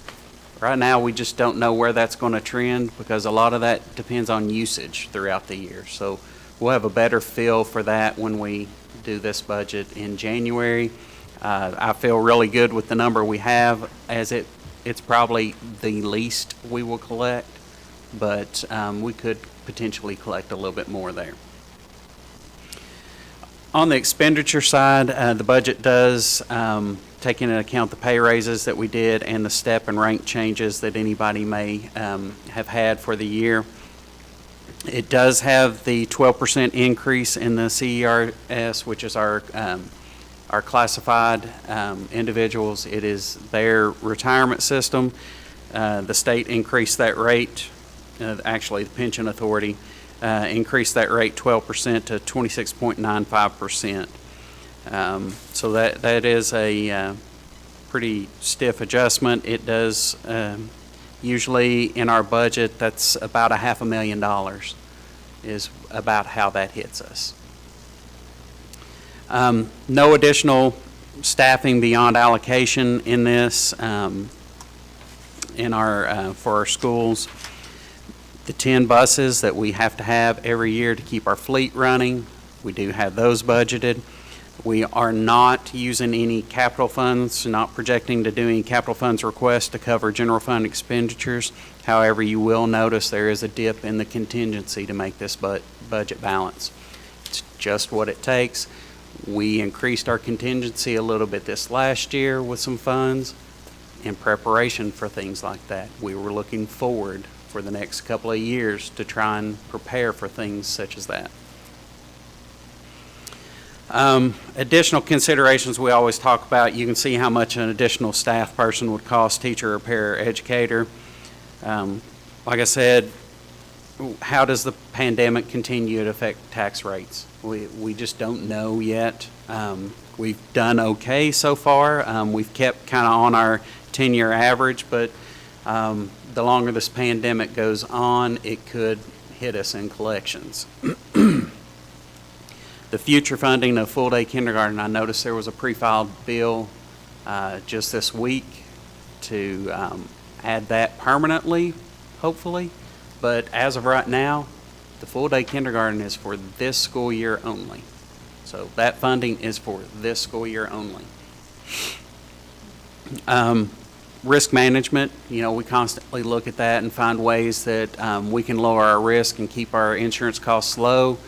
Speaker 8: right now we just don't know where that's going to trend because a lot of that depends on usage throughout the year. So we'll have a better feel for that when we do this budget in January. I feel really good with the number we have, as it's probably the least we will collect, but we could potentially collect a little bit more there. On the expenditure side, the budget does take into account the pay raises that we did and the step and rank changes that anybody may have had for the year. It does have the 12% increase in the CERS, which is our classified individuals. It is their retirement system. The state increased that rate, actually the pension authority increased that rate 12% to 26.95%. So that is a pretty stiff adjustment. It does, usually in our budget, that's about $500,000 is about how that hits us. No additional staffing beyond allocation in this, in our, for our schools. The 10 buses that we have to have every year to keep our fleet running, we do have those budgeted. We are not using any capital funds, not projecting to do any capital funds requests to cover general fund expenditures. However, you will notice there is a dip in the contingency to make this budget balance. It's just what it takes. We increased our contingency a little bit this last year with some funds in preparation for things like that. We were looking forward for the next couple of years to try and prepare for things such as that. Additional considerations we always talk about, you can see how much an additional staff person would cost, teacher or paraeducator. Like I said, how does the pandemic continue to affect tax rates? We just don't know yet. We've done okay so far. We've kept kind of on our 10-year average, but the longer this pandemic goes on, it could hit us in collections. The future funding of full-day kindergarten, I noticed there was a pre-filed bill just this week to add that permanently, hopefully. But as of right now, the full-day kindergarten is for this school year only. So that funding is for this school year only. Risk management, you know, we constantly look at that and find ways that we can lower our risk and keep our insurance costs low.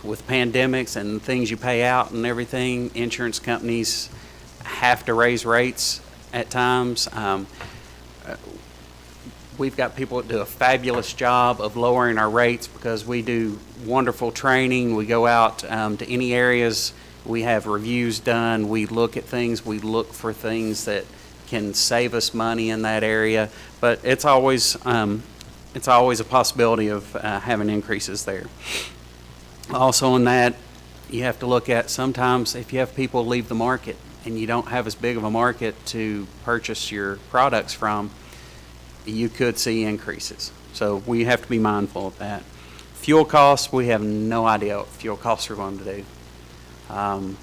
Speaker 8: With pandemics and things you pay out and everything, insurance companies have to raise rates at times. We've got people that do a fabulous job of lowering our rates because we do wonderful training. We go out to any areas. We have reviews done. We look at things. We look for things that can save us money in that area. But it's always a possibility of having increases there. Also in that, you have to look at sometimes if you have people leave the market and you don't have as big of a market to purchase your products from, you could see increases. So we have to be mindful of that. Fuel costs, we have no idea what fuel costs are going to do.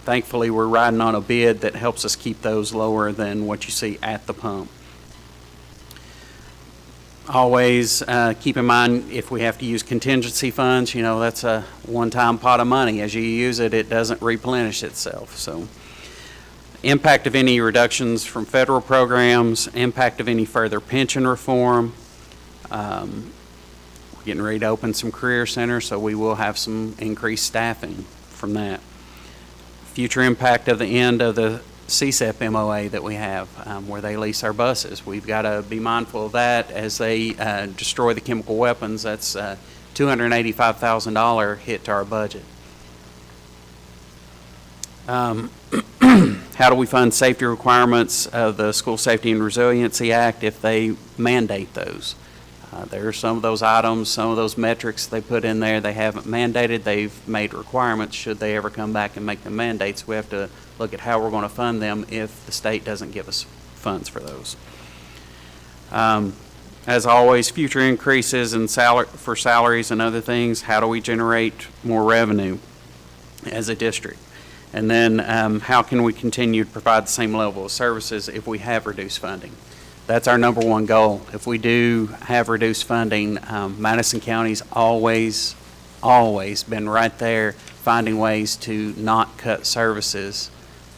Speaker 8: Thankfully, we're riding on a bid that helps us keep those lower than what you see at the pump. Always keep in mind if we have to use contingency funds, you know, that's a one-time pot of money. As you use it, it doesn't replenish itself. So impact of any reductions from federal programs, impact of any further pension reform. We're getting ready to open some career centers, so we will have some increased staffing from that. Future impact of the end of the Csep MOA that we have, where they lease our buses. We've got to be mindful of that as they destroy the chemical weapons. That's a $285,000 hit to our budget. How do we fund safety requirements of the School Safety and Resiliency Act if they mandate those? There are some of those items, some of those metrics they put in there they haven't mandated. They've made requirements. Should they ever come back and make them mandates, we have to look at how we're going to fund them if the state doesn't give us funds for those. As always, future increases in for salaries and other things. How do we generate more revenue as a district? And then how can we continue to provide the same level of services if we have reduced funding? That's our number one goal. If we do have reduced funding, Madison County's always been right there finding ways to not cut services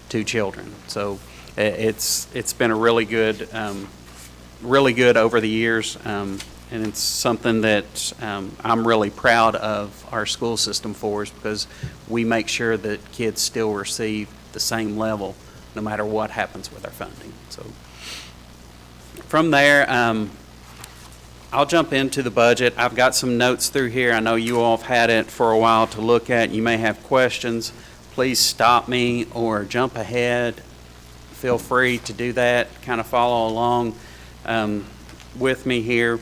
Speaker 8: to children. So it's been a really good over the years, and it's something that I'm really proud of our school system for, is because we make sure that kids still receive the same level no matter what happens with our funding. So from there, I'll jump into the budget. I've got some notes through here. I know you all have had it for a while to look at. You may have questions. Please stop me or jump ahead. Feel free to do that. Kind of follow along with me here.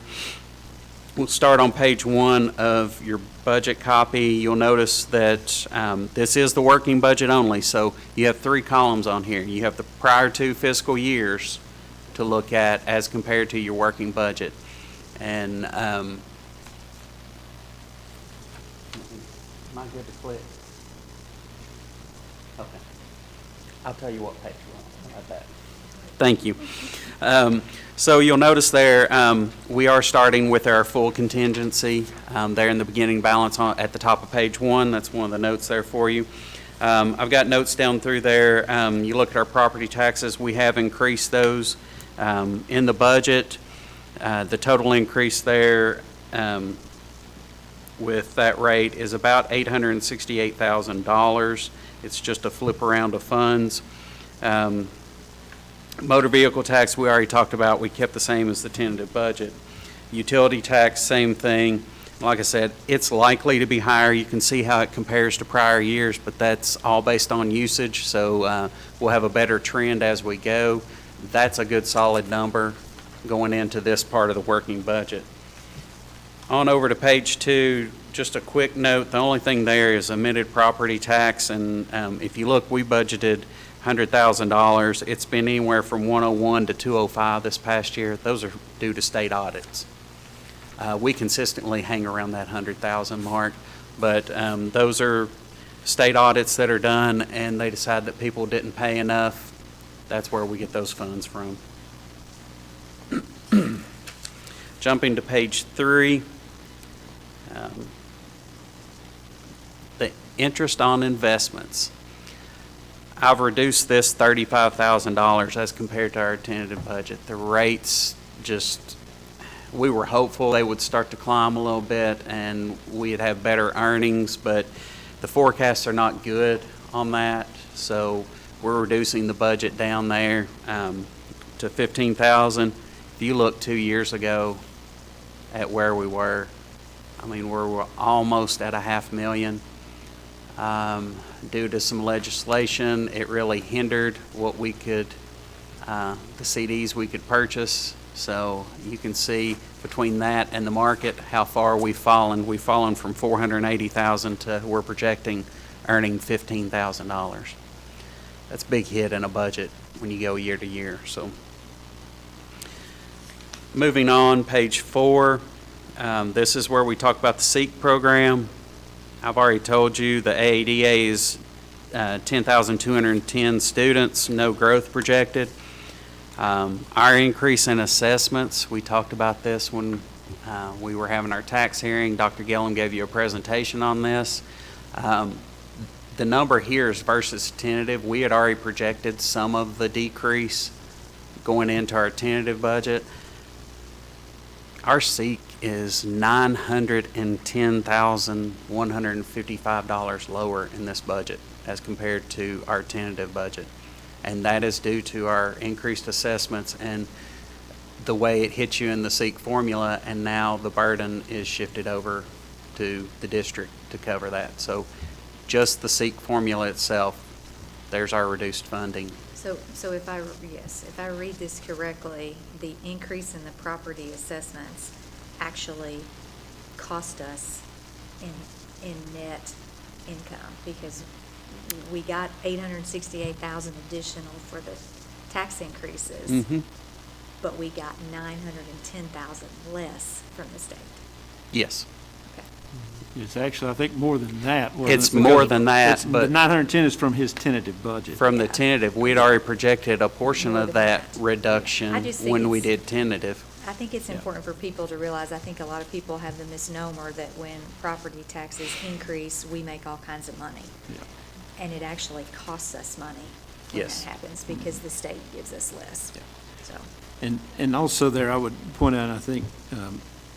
Speaker 8: We'll start on page 1 of your budget copy. You'll notice that this is the working budget only, so you have 3 columns on here. You have the prior 2 fiscal years to look at as compared to your working budget. And am I good to click? Okay. I'll tell you what page we're on. How about that? Thank you. So you'll notice there, we are starting with our full contingency there in the beginning balance at the top of page 1. That's one of the notes there for you. I've got notes down through there. You look at our property taxes. We have increased those in the budget. The total increase there with that rate is about $868,000. It's just a flip around of funds. Motor vehicle tax, we already talked about. We kept the same as the tentative budget. Utility tax, same thing. Like I said, it's likely to be higher. You can see how it compares to prior years, but that's all based on usage, so we'll have a better trend as we go. That's a good solid number going into this part of the working budget. On over to page 2, just a quick note. The only thing there is amended property tax, and if you look, we budgeted $100,000. It's been anywhere from 101 to 205 this past year. Those are due to state audits. We consistently hang around that 100,000 mark, but those are state audits that are done, and they decide that people didn't pay enough. That's where we get those funds from. Jumping to page 3, the interest on investments. I've reduced this $35,000 as compared to our tentative budget. The rates just, we were hopeful they would start to climb a little bit and we'd have better earnings, but the forecasts are not good on that. So we're reducing the budget down there to $15,000. If you look 2 years ago at where we were, I mean, we're almost at $500,000. Due to some legislation, it really hindered what we could, the CDs we could purchase. So you can see between that and the market how far we've fallen. We've fallen from $480,000 to we're projecting earning $15,000. That's a big hit in a budget when you go year to year. So moving on, page 4. This is where we talk about the SEEK program. I've already told you the AADA is 10,210 students, no growth projected. Our increase in assessments, we talked about this when we were having our tax hearing. Dr. Gillum gave you a presentation on this. The number here is versus tentative. We had already projected some of the decrease going into our tentative budget. Our SEEK is $910,155 lower in this budget as compared to our tentative budget. And that is due to our increased assessments and the way it hits you in the SEEK formula, and now the burden is shifted over to the district to cover that. So just the SEEK formula itself, there's our reduced funding.
Speaker 1: So if I read this correctly, the increase in the property assessments actually cost us in net income, because we got $868,000 additional for the tax increases, but we got $910,000 less from the state.
Speaker 8: Yes.
Speaker 1: Okay.
Speaker 5: It's actually, I think, more than that.
Speaker 8: It's more than that, but
Speaker 5: the 910 is from his tentative budget.
Speaker 8: from the tentative, we'd already projected a portion
Speaker 1: More
Speaker 8: of
Speaker 1: than
Speaker 8: that
Speaker 1: that.
Speaker 8: reduction
Speaker 1: I just think
Speaker 8: when we
Speaker 1: it's-
Speaker 8: did tentative.
Speaker 1: I think it's important for people to realize, I think a lot of people have the misnomer that when property taxes increase, we make all kinds of money.
Speaker 5: Yeah.
Speaker 1: And it actually costs us money when
Speaker 8: Yes.
Speaker 1: that happens, because the state gives us less. So,
Speaker 5: And also there, I would point out, I think,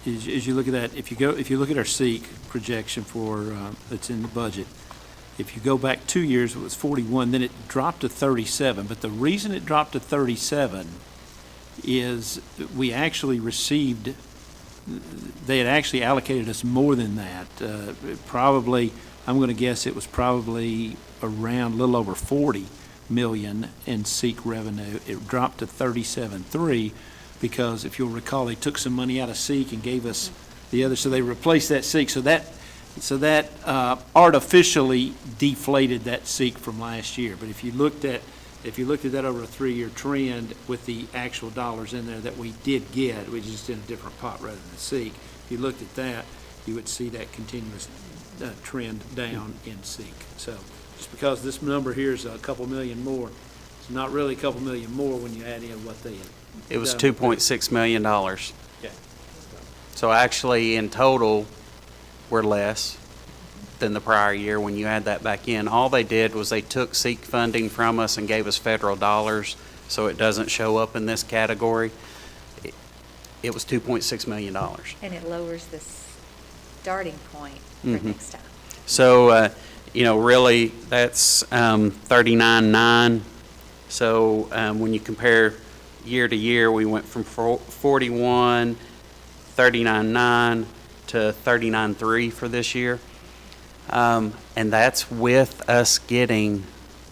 Speaker 5: as you look at that, if you look at our SEEK projection for, that's in the budget, if you go back 2 years, it was 41, then it dropped to 37. But the reason it dropped to 37 is we actually received, they had actually allocated us more than that. Probably, I'm going to guess it was probably around a little over 40 million in SEEK revenue. It dropped to 37.3 because if you'll recall, they took some money out of SEEK and gave us the other, so they replaced that seek. So that artificially deflated that seek from last year. But if you looked at that over a 3-year trend with the actual dollars in there that we did get, we just in a different pot rather than a seek. If you looked at that, you would see that continuous trend down in seek. So just because this number here is a couple million more, it's not really a couple million more when you add in what they had.
Speaker 8: It was
Speaker 5: done.
Speaker 8: $2.6 million.
Speaker 5: Yeah.
Speaker 8: So actually, in total, we're less than the prior year when you add that back in. All they did was they took SEEK funding from us and gave us federal dollars, so it doesn't show up in this category. It was $2.6 million.
Speaker 1: And it lowers the starting point for next time.
Speaker 8: So, really, that's 39.9. So when you compare year to year, we went from 41, 39.9 to 39.3 for this year. And that's with us getting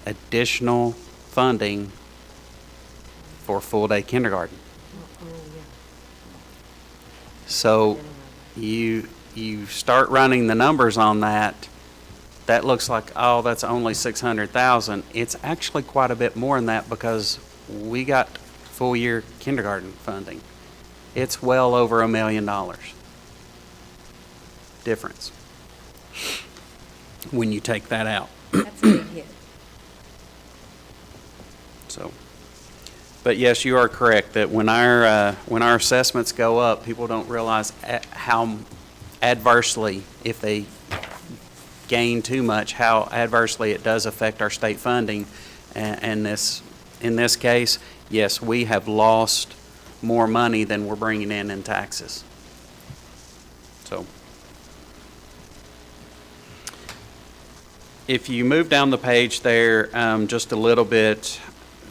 Speaker 8: additional funding for full-day kindergarten. So you start running the numbers on that, that looks like, oh, that's only 600,000. It's actually quite a bit more than that because we got full-year kindergarten funding. It's well over $1 million difference when you take that out.
Speaker 1: That's a big hit.
Speaker 8: So, but yes, you are correct that when our assessments go up, people don't realize how adversely, if they gain too much, how adversely it does affect our state funding. And in this case, yes, we have lost more money than we're bringing in taxes. So, if you move down the page there just a little bit,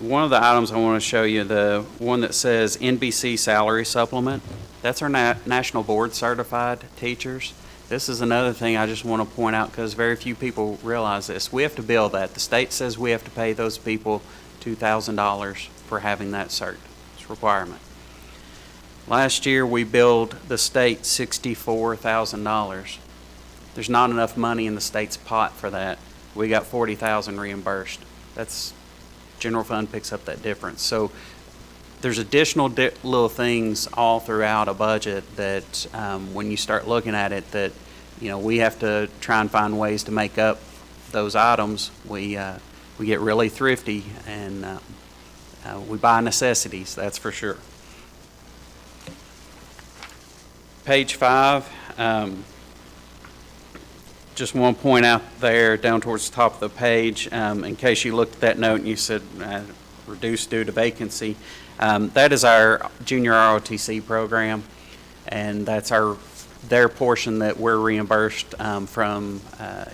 Speaker 8: one of the items I want to show you, the one that says NBC salary supplement, that's our national board certified teachers. This is another thing I just want to point out because very few people realize this. We have to bill that. The state says we have to pay those people $2,000 for having that cert. It's a requirement. Last year we billed the state $64,000. There's not enough money in the state's pot for that. We got $40,000 reimbursed. That's general fund picks up that difference. So there's additional little things all throughout a budget that when you start looking at it that we have to try and find ways to make up those items. We get really thrifty and we buy necessities, that's for sure. Page 5. Just want to point out there down towards the top of the page, in case you looked at that note and you said reduced due to vacancy. That is our junior ROTC program, and that's their portion that we're reimbursed from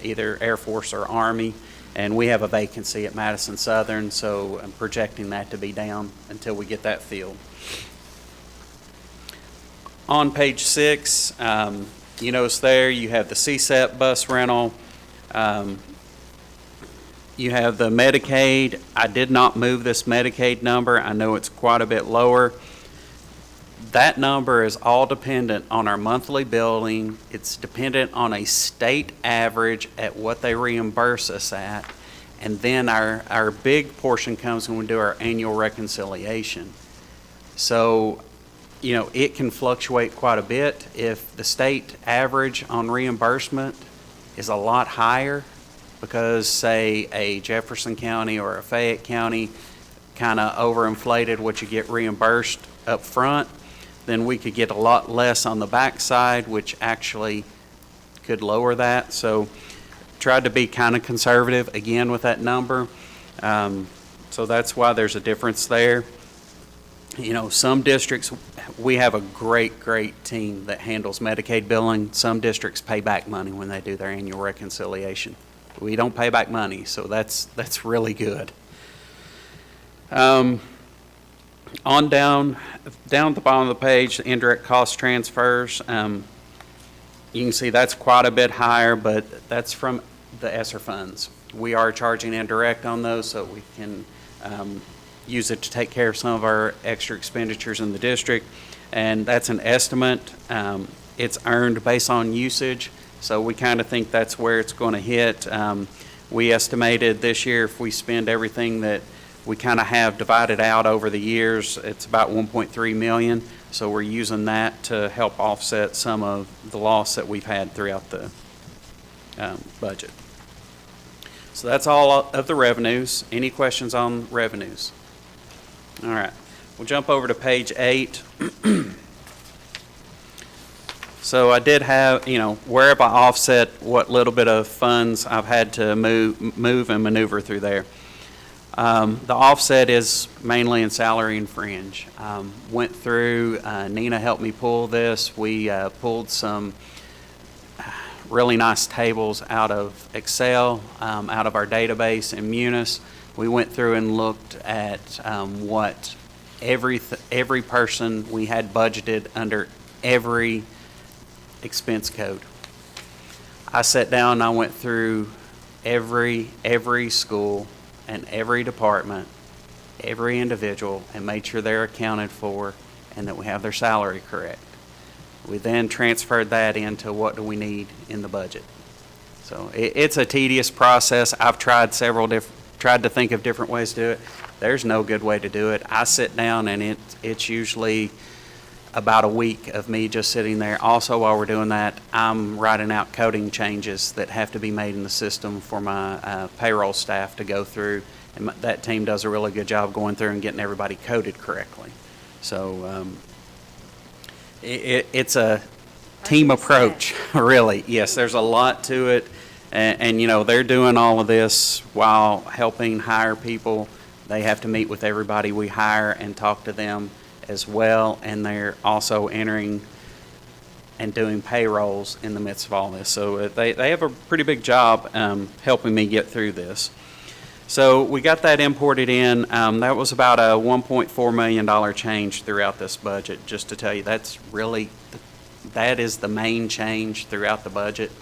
Speaker 8: either Air Force or Army, and we have a vacancy at Madison Southern, so I'm projecting that to be down until we get that filled. On page 6, you notice there you have the Csep Bus Rental. You have the Medicaid. I did not move this Medicaid number. I know it's quite a bit lower. That number is all dependent on our monthly billing. It's dependent on a state average at what they reimburse us at. And then our big portion comes when we do our annual reconciliation. So, it can fluctuate quite a bit. If the state average on reimbursement is a lot higher, because say a Jefferson County or a Fayette County kind of overinflated what you get reimbursed up front, then we could get a lot less on the backside, which actually could lower that. So tried to be kind of conservative again with that number. So that's why there's a difference there. Some districts, we have a great team that handles Medicaid billing. Some districts pay back money when they do their annual reconciliation. We don't pay back money, so that's really good. On down at the bottom of the page, the indirect cost transfers. You can see that's quite a bit higher, but that's from the ESSER funds. We are charging indirect on those, so we can use it to take care of some of our extra expenditures in the district, and that's an estimate. it's earned based on usage, so we kind of think that's where it's going to hit. We estimated this year if we spend everything that we kind of have divided out over the years, it's about 1.3 million. So we're using that to help offset some of the loss that we've had throughout the budget. So that's all of the revenues. Any questions on revenues? All right, we'll jump over to page 8. So I did have, where have I offset what little bit of funds I've had to move and maneuver through there. The offset is mainly in salary and fringe. Went through, Nina helped me pull this. We pulled some really nice tables out of Excel, out of our database in Munis. We went through and looked at what every person we had budgeted under every expense code. I sat down and I went through every school and every department, every individual, and made sure they're accounted for and that we have their salary correct. We then transferred that into what do we need in the budget. So it's a tedious process. I've tried tried to think of different ways to do it. There's no good way to do it. I sit down and it's usually about a week of me just sitting there. Also, while we're doing that, I'm writing out coding changes that have to be made in the system for my payroll staff to go through, and that team does a really good job going through and getting everybody coded correctly. So it's a team approach, really. Yes, there's a lot to it, and they're doing all of this while helping hire people. They have to meet with everybody we hire and talk to them as well, and they're also entering and doing payrolls in the midst of all this. So they have a pretty big job helping me get through this. So we got that imported in. That was about a $1.4 million change throughout this budget. Just to tell you, that is the main change throughout the budget,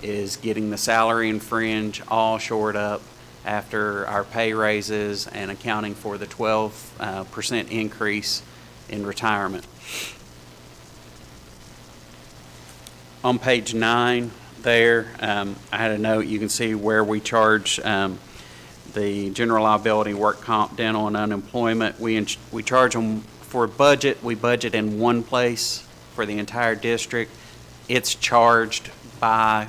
Speaker 8: is getting the salary and fringe all shored up after our pay raises and accounting for the 12% increase in retirement. On page 9 there, I had a note. You can see where we charge the general liability, work comp, dental, and unemployment. We charge them for budget. We budget in one place for the entire district. It's charged by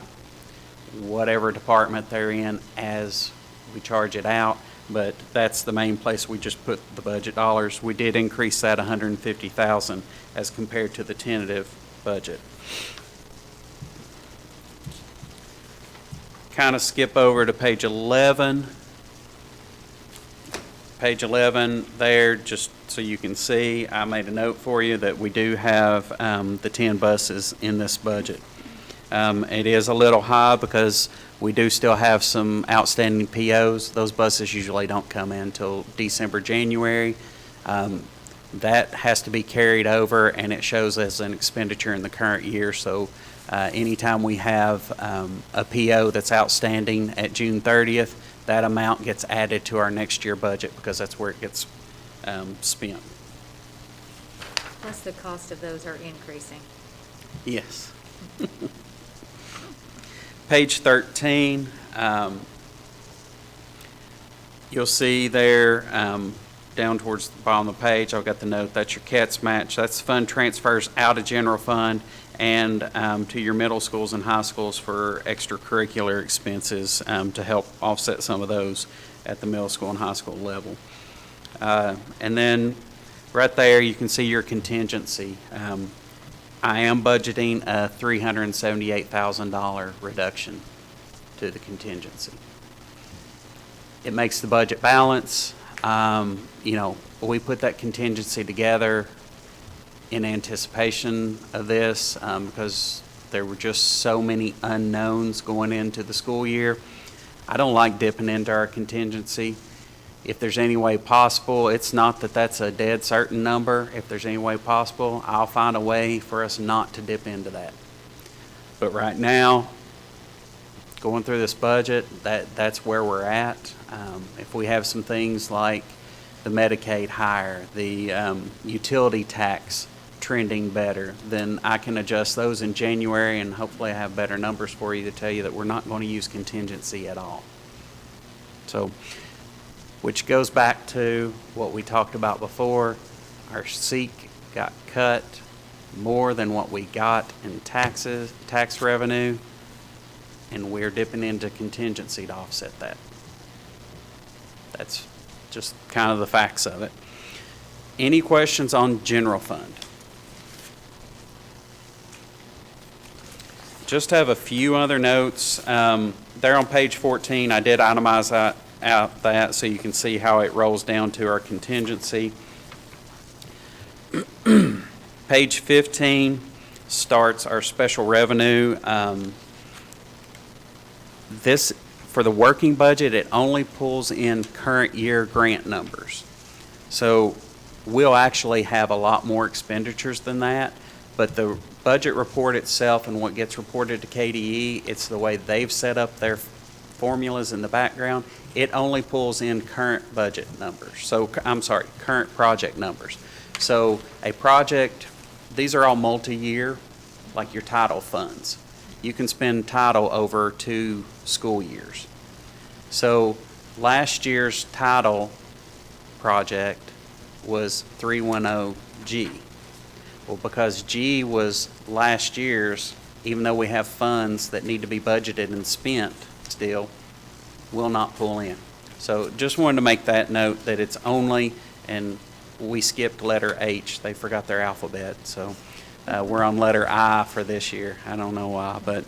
Speaker 8: whatever department they're in as we charge it out. But that's the main place we just put the budget dollars. We did increase that $150,000 as compared to the tentative budget. Kind of skip over to page 11. Page 11 there, just so you can see, I made a note for you that we do have the 10 buses in this budget. It is a little high because we do still have some outstanding POs. Those buses usually don't come in until December, January. That has to be carried over, and it shows as an expenditure in the current year. So anytime we have a PO that's outstanding at June 30th, that amount gets added to our next year budget because that's where it gets spent.
Speaker 1: Plus the cost of those are increasing.
Speaker 8: Yes. Page 13, you'll see there down towards the bottom of the page, I've got the note, that's your CATS match. That's fund transfers out of general fund and to your middle schools and high schools for extracurricular expenses to help offset some of those at the middle school and high school level. And then right there you can see your contingency. I am budgeting a $378,000 reduction to the contingency. It makes the budget balance. We put that contingency together in anticipation of this because there were just so many unknowns going into the school year. I don't like dipping into our contingency. If there's any way possible, it's not that that's a dead certain number. If there's any way possible, I'll find a way for us not to dip into that. But right now, going through this budget, that's where we're at. If we have some things like the Medicaid hire, the utility tax trending better, then I can adjust those in January, and hopefully I have better numbers for you to tell you that we're not going to use contingency at all. So, which goes back to what we talked about before. Our SEEK got cut more than what we got in taxes, tax revenue, and we're dipping into contingency to offset that. That's just kind of the facts of it. Any questions on general fund? Just have a few other notes. There on page 14, I did itemize out that so you can see how it rolls down to our contingency. Page 15 starts our special revenue. This, for the working budget, it only pulls in current year grant numbers. So we'll actually have a lot more expenditures than that, but the budget report itself and what gets reported to KDE, it's the way they've set up their formulas in the background. It only pulls in current budget numbers. So, I'm sorry, current project numbers. So a project, these are all multi-year, like your title funds. You can spend title over 2 school years. So last year's title project was 310G. Well, because G was last year's, even though we have funds that need to be budgeted and spent still, will not pull in. So just wanted to make that note that it's only, and we skipped letter H. They forgot their alphabet, so we're on letter I for this year. I don't know why, but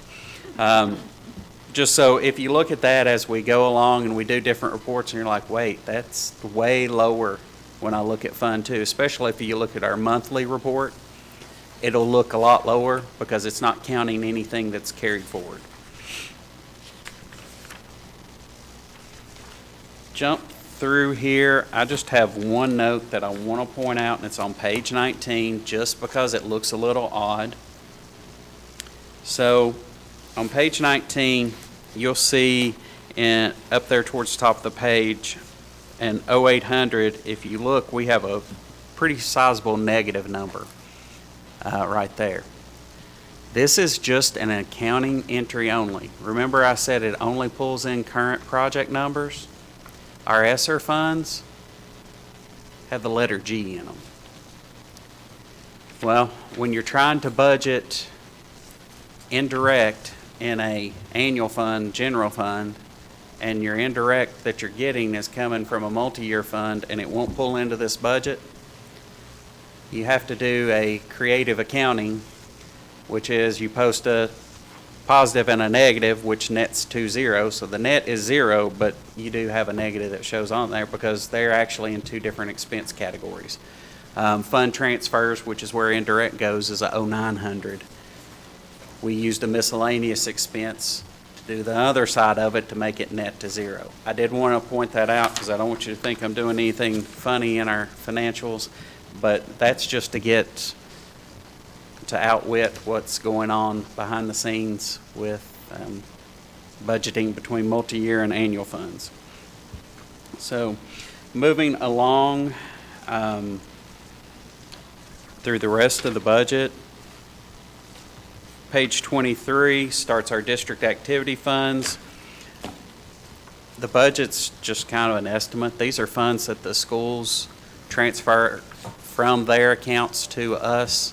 Speaker 8: just so if you look at that as we go along and we do different reports and you're like, wait, that's way lower when I look at Fund 2, especially if you look at our monthly report, it'll look a lot lower because it's not counting anything that's carried forward. Jump through here. I just have one note that I want to point out, and it's on page 19 just because it looks a little odd. So on page 19, you'll see up there towards the top of the page, and 0800, if you look, we have a pretty sizable negative number right there. This is just an accounting entry only. Remember I said it only pulls in current project numbers? Our ESSER funds have the letter G in them. Well, when you're trying to budget indirect in a annual fund, general fund, and your indirect that you're getting is coming from a multi-year fund and it won't pull into this budget, you have to do a creative accounting, which is you post a positive and a negative, which nets to 0. So the net is 0, but you do have a negative that shows on there because they're actually in 2 different expense categories. Fund transfers, which is where indirect goes, is a 0900. We used a miscellaneous expense to do the other side of it to make it net to 0. I did want to point that out because I don't want you to think I'm doing anything funny in our financials, but that's just to get to outwit what's going on behind the scenes with budgeting between multi-year and annual funds. So moving along through the rest of the budget, page 23 starts our district activity funds. The budget's just kind of an estimate. These are funds that the schools transfer from their accounts to us.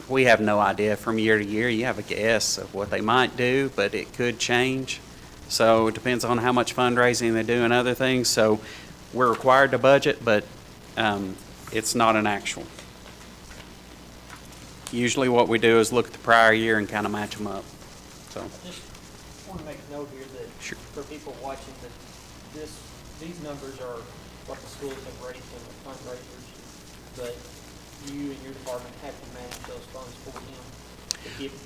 Speaker 8: We have no idea from year to year. You have a guess of what they might do, but it could change. So it depends on how much fundraising they do and other things. So we're required to budget, but it's not an actual. Usually what we do is look at the prior year and kind of match them up. So
Speaker 9: Just want to make a note here that
Speaker 8: Sure.
Speaker 9: for people watching that these numbers are what the schools have raised in the fundraisers, but you and your department have to manage those funds for them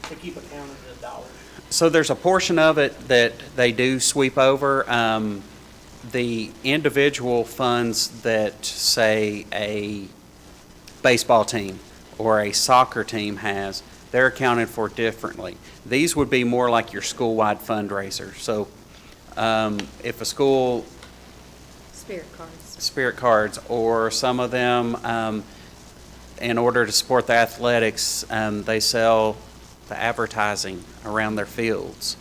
Speaker 9: to keep account of the dollars.
Speaker 8: So there's a portion of it that they do sweep over. The individual funds that, say, a baseball team or a soccer team has, they're accounted for differently. These would be more like your school-wide fundraiser. So if a school,
Speaker 1: Spirit cards.
Speaker 8: Spirit cards, or some of them, in order to support the athletics, they sell the advertising around their fields.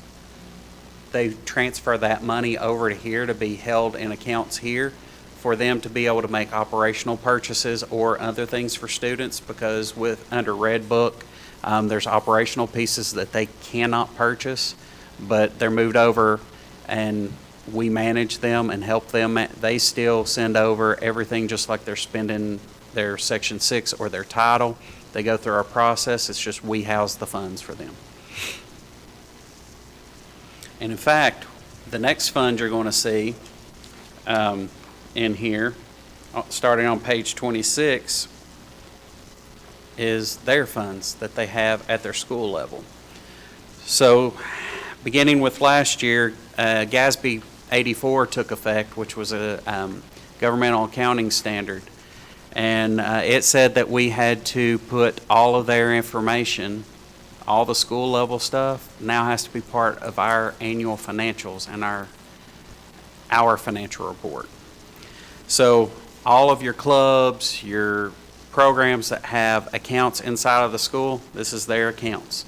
Speaker 8: They transfer that money over to here to be held in accounts here for them to be able to make operational purchases or other things for students, because under Red Book, there's operational pieces that they cannot purchase, but they're moved over and we manage them and help them. They still send over everything just like they're spending their Section 6 or their title. They go through our process. It's just we house the funds for them. And in fact, the next fund you're going to see in here, starting on page 26, is their funds that they have at their school level. So beginning with last year, GASB 84 took effect, which was a governmental accounting standard. And it said that we had to put all of their information, all the school level stuff, now has to be part of our annual financials and our financial report. So all of your clubs, your programs that have accounts inside of the school, this is their accounts.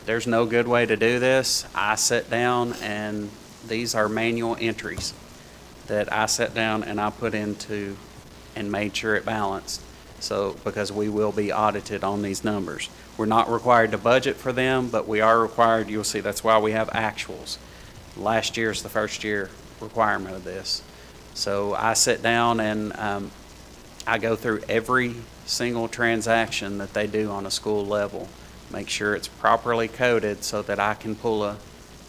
Speaker 8: There's no good way to do this. I sit down and these are manual entries that I sat down and I put into and made sure it balanced. So, because we will be audited on these numbers. We're not required to budget for them, but we are required, you'll see that's why we have actuals. Last year's the first year requirement of this. So I sit down and I go through every single transaction that they do on a school level, make sure it's properly coded so that I can pull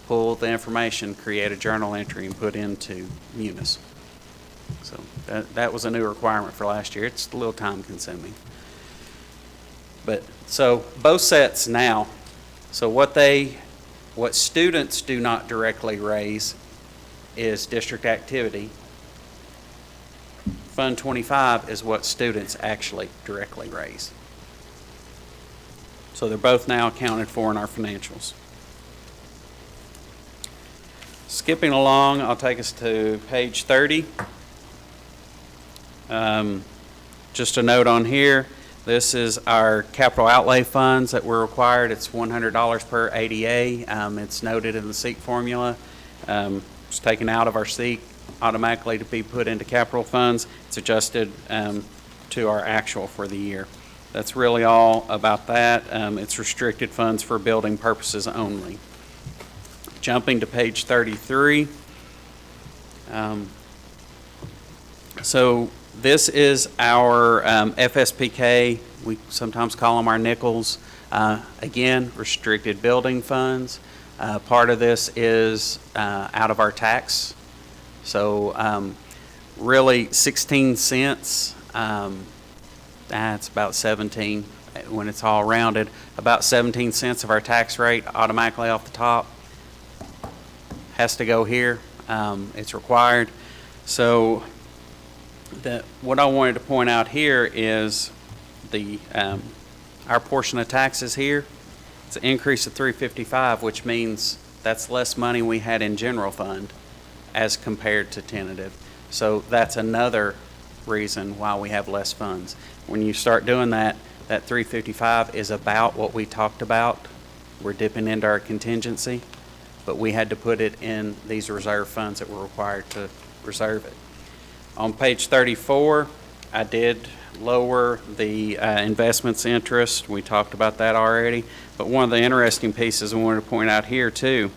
Speaker 8: the information, create a journal entry, and put into Munis. So that was a new requirement for last year. It's a little time consuming. But so both sets now, so what students do not directly raise is district activity. Fund 25 is what students actually directly raise. So they're both now accounted for in our financials. Skipping along, I'll take us to page 30. Just a note on here, this is our capital outlay funds that were required. It's $100 per ADA. It's noted in the SEEK formula. It's taken out of our SEEK automatically to be put into capital funds. It's adjusted to our actual for the year. That's really all about that. It's restricted funds for building purposes only. Jumping to page 33. So this is our FSPK. We sometimes call them our nickels. Again, restricted building funds. Part of this is out of our tax. So really 16 cents, that's about 17 when it's all rounded, about 17 cents of our tax rate automatically off the top has to go here. It's required. So what I wanted to point out here is our portion of taxes here. It's an increase of $355, which means that's less money we had in general fund as compared to tentative. So that's another reason why we have less funds. When you start doing that, that $355 is about what we talked about. We're dipping into our contingency, but we had to put it in these reserve funds that were required to reserve it. On page 34, I did lower the investments interest. We talked about that already. But one of the interesting pieces I wanted to point out here too,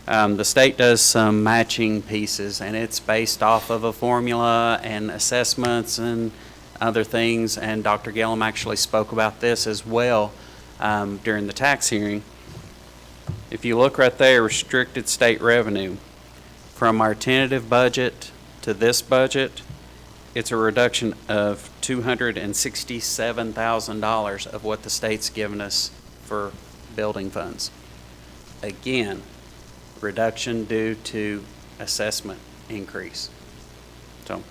Speaker 8: the state does some matching pieces, and it's based off of a formula and assessments and other things. And Dr. Gillum actually spoke about this as well during the tax hearing. If you look right there, restricted state revenue, from our tentative budget to this budget, it's a reduction of $267,000 of what the state's given us for building funds. Again, reduction due to assessment increase. So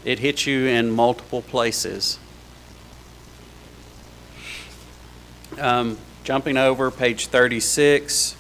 Speaker 8: it hits you in multiple places. Jumping over page 36.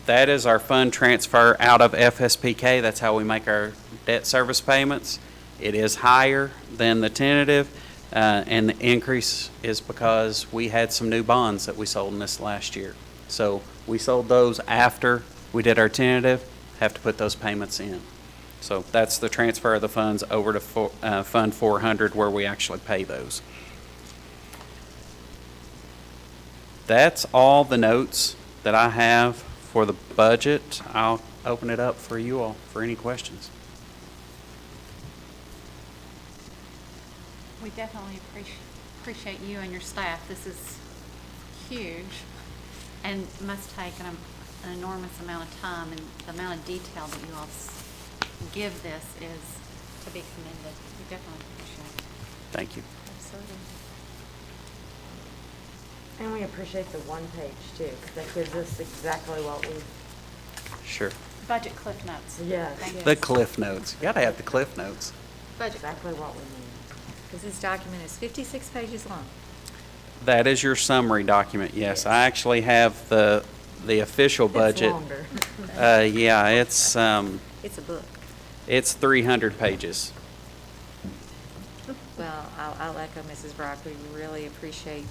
Speaker 8: That is our fund transfer out of FSPK. That's how we make our debt service payments. It is higher than the tentative, and the increase is because we had some new bonds that we sold in this last year. So we sold those after we did our tentative, have to put those payments in. So that's the transfer of the funds over to Fund 400 where we actually pay those. That's all the notes that I have for the budget. I'll open it up for you all for any questions.
Speaker 4: We definitely appreciate you and your staff. This is huge and must take an enormous amount of time, and the amount of detail that you all give this is to be commended. We definitely appreciate it.
Speaker 8: Thank you.
Speaker 1: Absolutely.
Speaker 2: And we appreciate the one page too, because that gives us exactly what we,
Speaker 8: Sure.
Speaker 4: Budget cliff notes.
Speaker 2: Yes.
Speaker 4: Thank you.
Speaker 8: The cliff notes. You gotta have the cliff notes.
Speaker 4: Budget.
Speaker 2: exactly what we need.
Speaker 1: Because this document is 56 pages long.
Speaker 8: That is your summary document, yes. I actually have the official budget.
Speaker 2: It's longer.
Speaker 8: Yeah, it's
Speaker 1: It's a book.
Speaker 8: it's 300 pages.
Speaker 1: Well, I'll echo Mrs. Brock. We really appreciate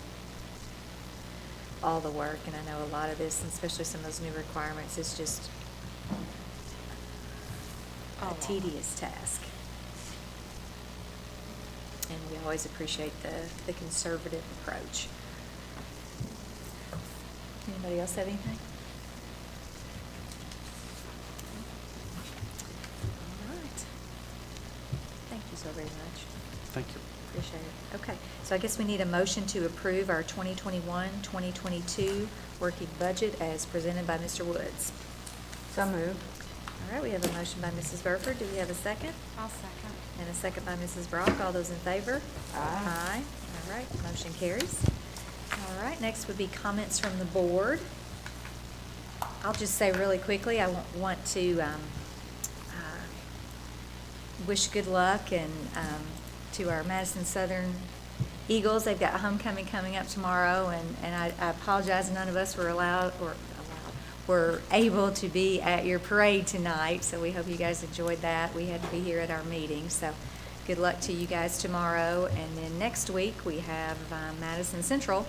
Speaker 1: all the work, and I know a lot of this, and especially some of those new requirements, is just a tedious task. And we always appreciate the conservative approach. Anybody else have anything? All right. Thank you so very much.
Speaker 8: Thank you.
Speaker 1: Appreciate it. Okay, so I guess we need a motion to approve our 2021-2022 working budget as presented by Mr. Woods.
Speaker 2: So moved.
Speaker 1: All right, we have a motion by Mrs. Burford. Do we have a second?
Speaker 4: I'll second.
Speaker 1: And a second by Mrs. Brock. All those in favor?
Speaker 2: Aye.
Speaker 1: All right, motion carries. All right, next would be comments from the board. I'll just say really quickly, I want to wish good luck and to our Madison Southern Eagles. They've got homecoming coming up tomorrow, and I apologize, none of us were were able to be at your parade tonight, so we hope you guys enjoyed that. We had to be here at our meeting, so good luck to you guys tomorrow. And then next week, we have Madison Central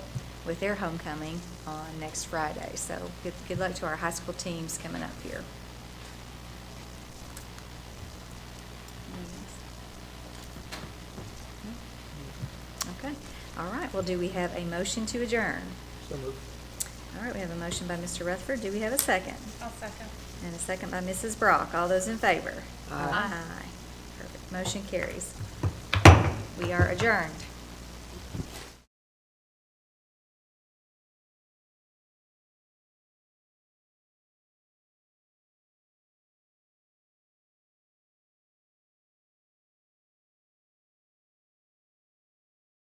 Speaker 1: with their homecoming on next Friday. So good luck to our high school teams coming up here. Okay, all right, well, do we have a motion to adjourn?
Speaker 9: So moved.
Speaker 1: All right, we have a motion by Mr. Rutherford. Do we have a second?
Speaker 4: I'll second.
Speaker 1: And a second by Mrs. Brock. All those in favor?
Speaker 2: Aye.
Speaker 1: Perfect. Motion carries. We are adjourned.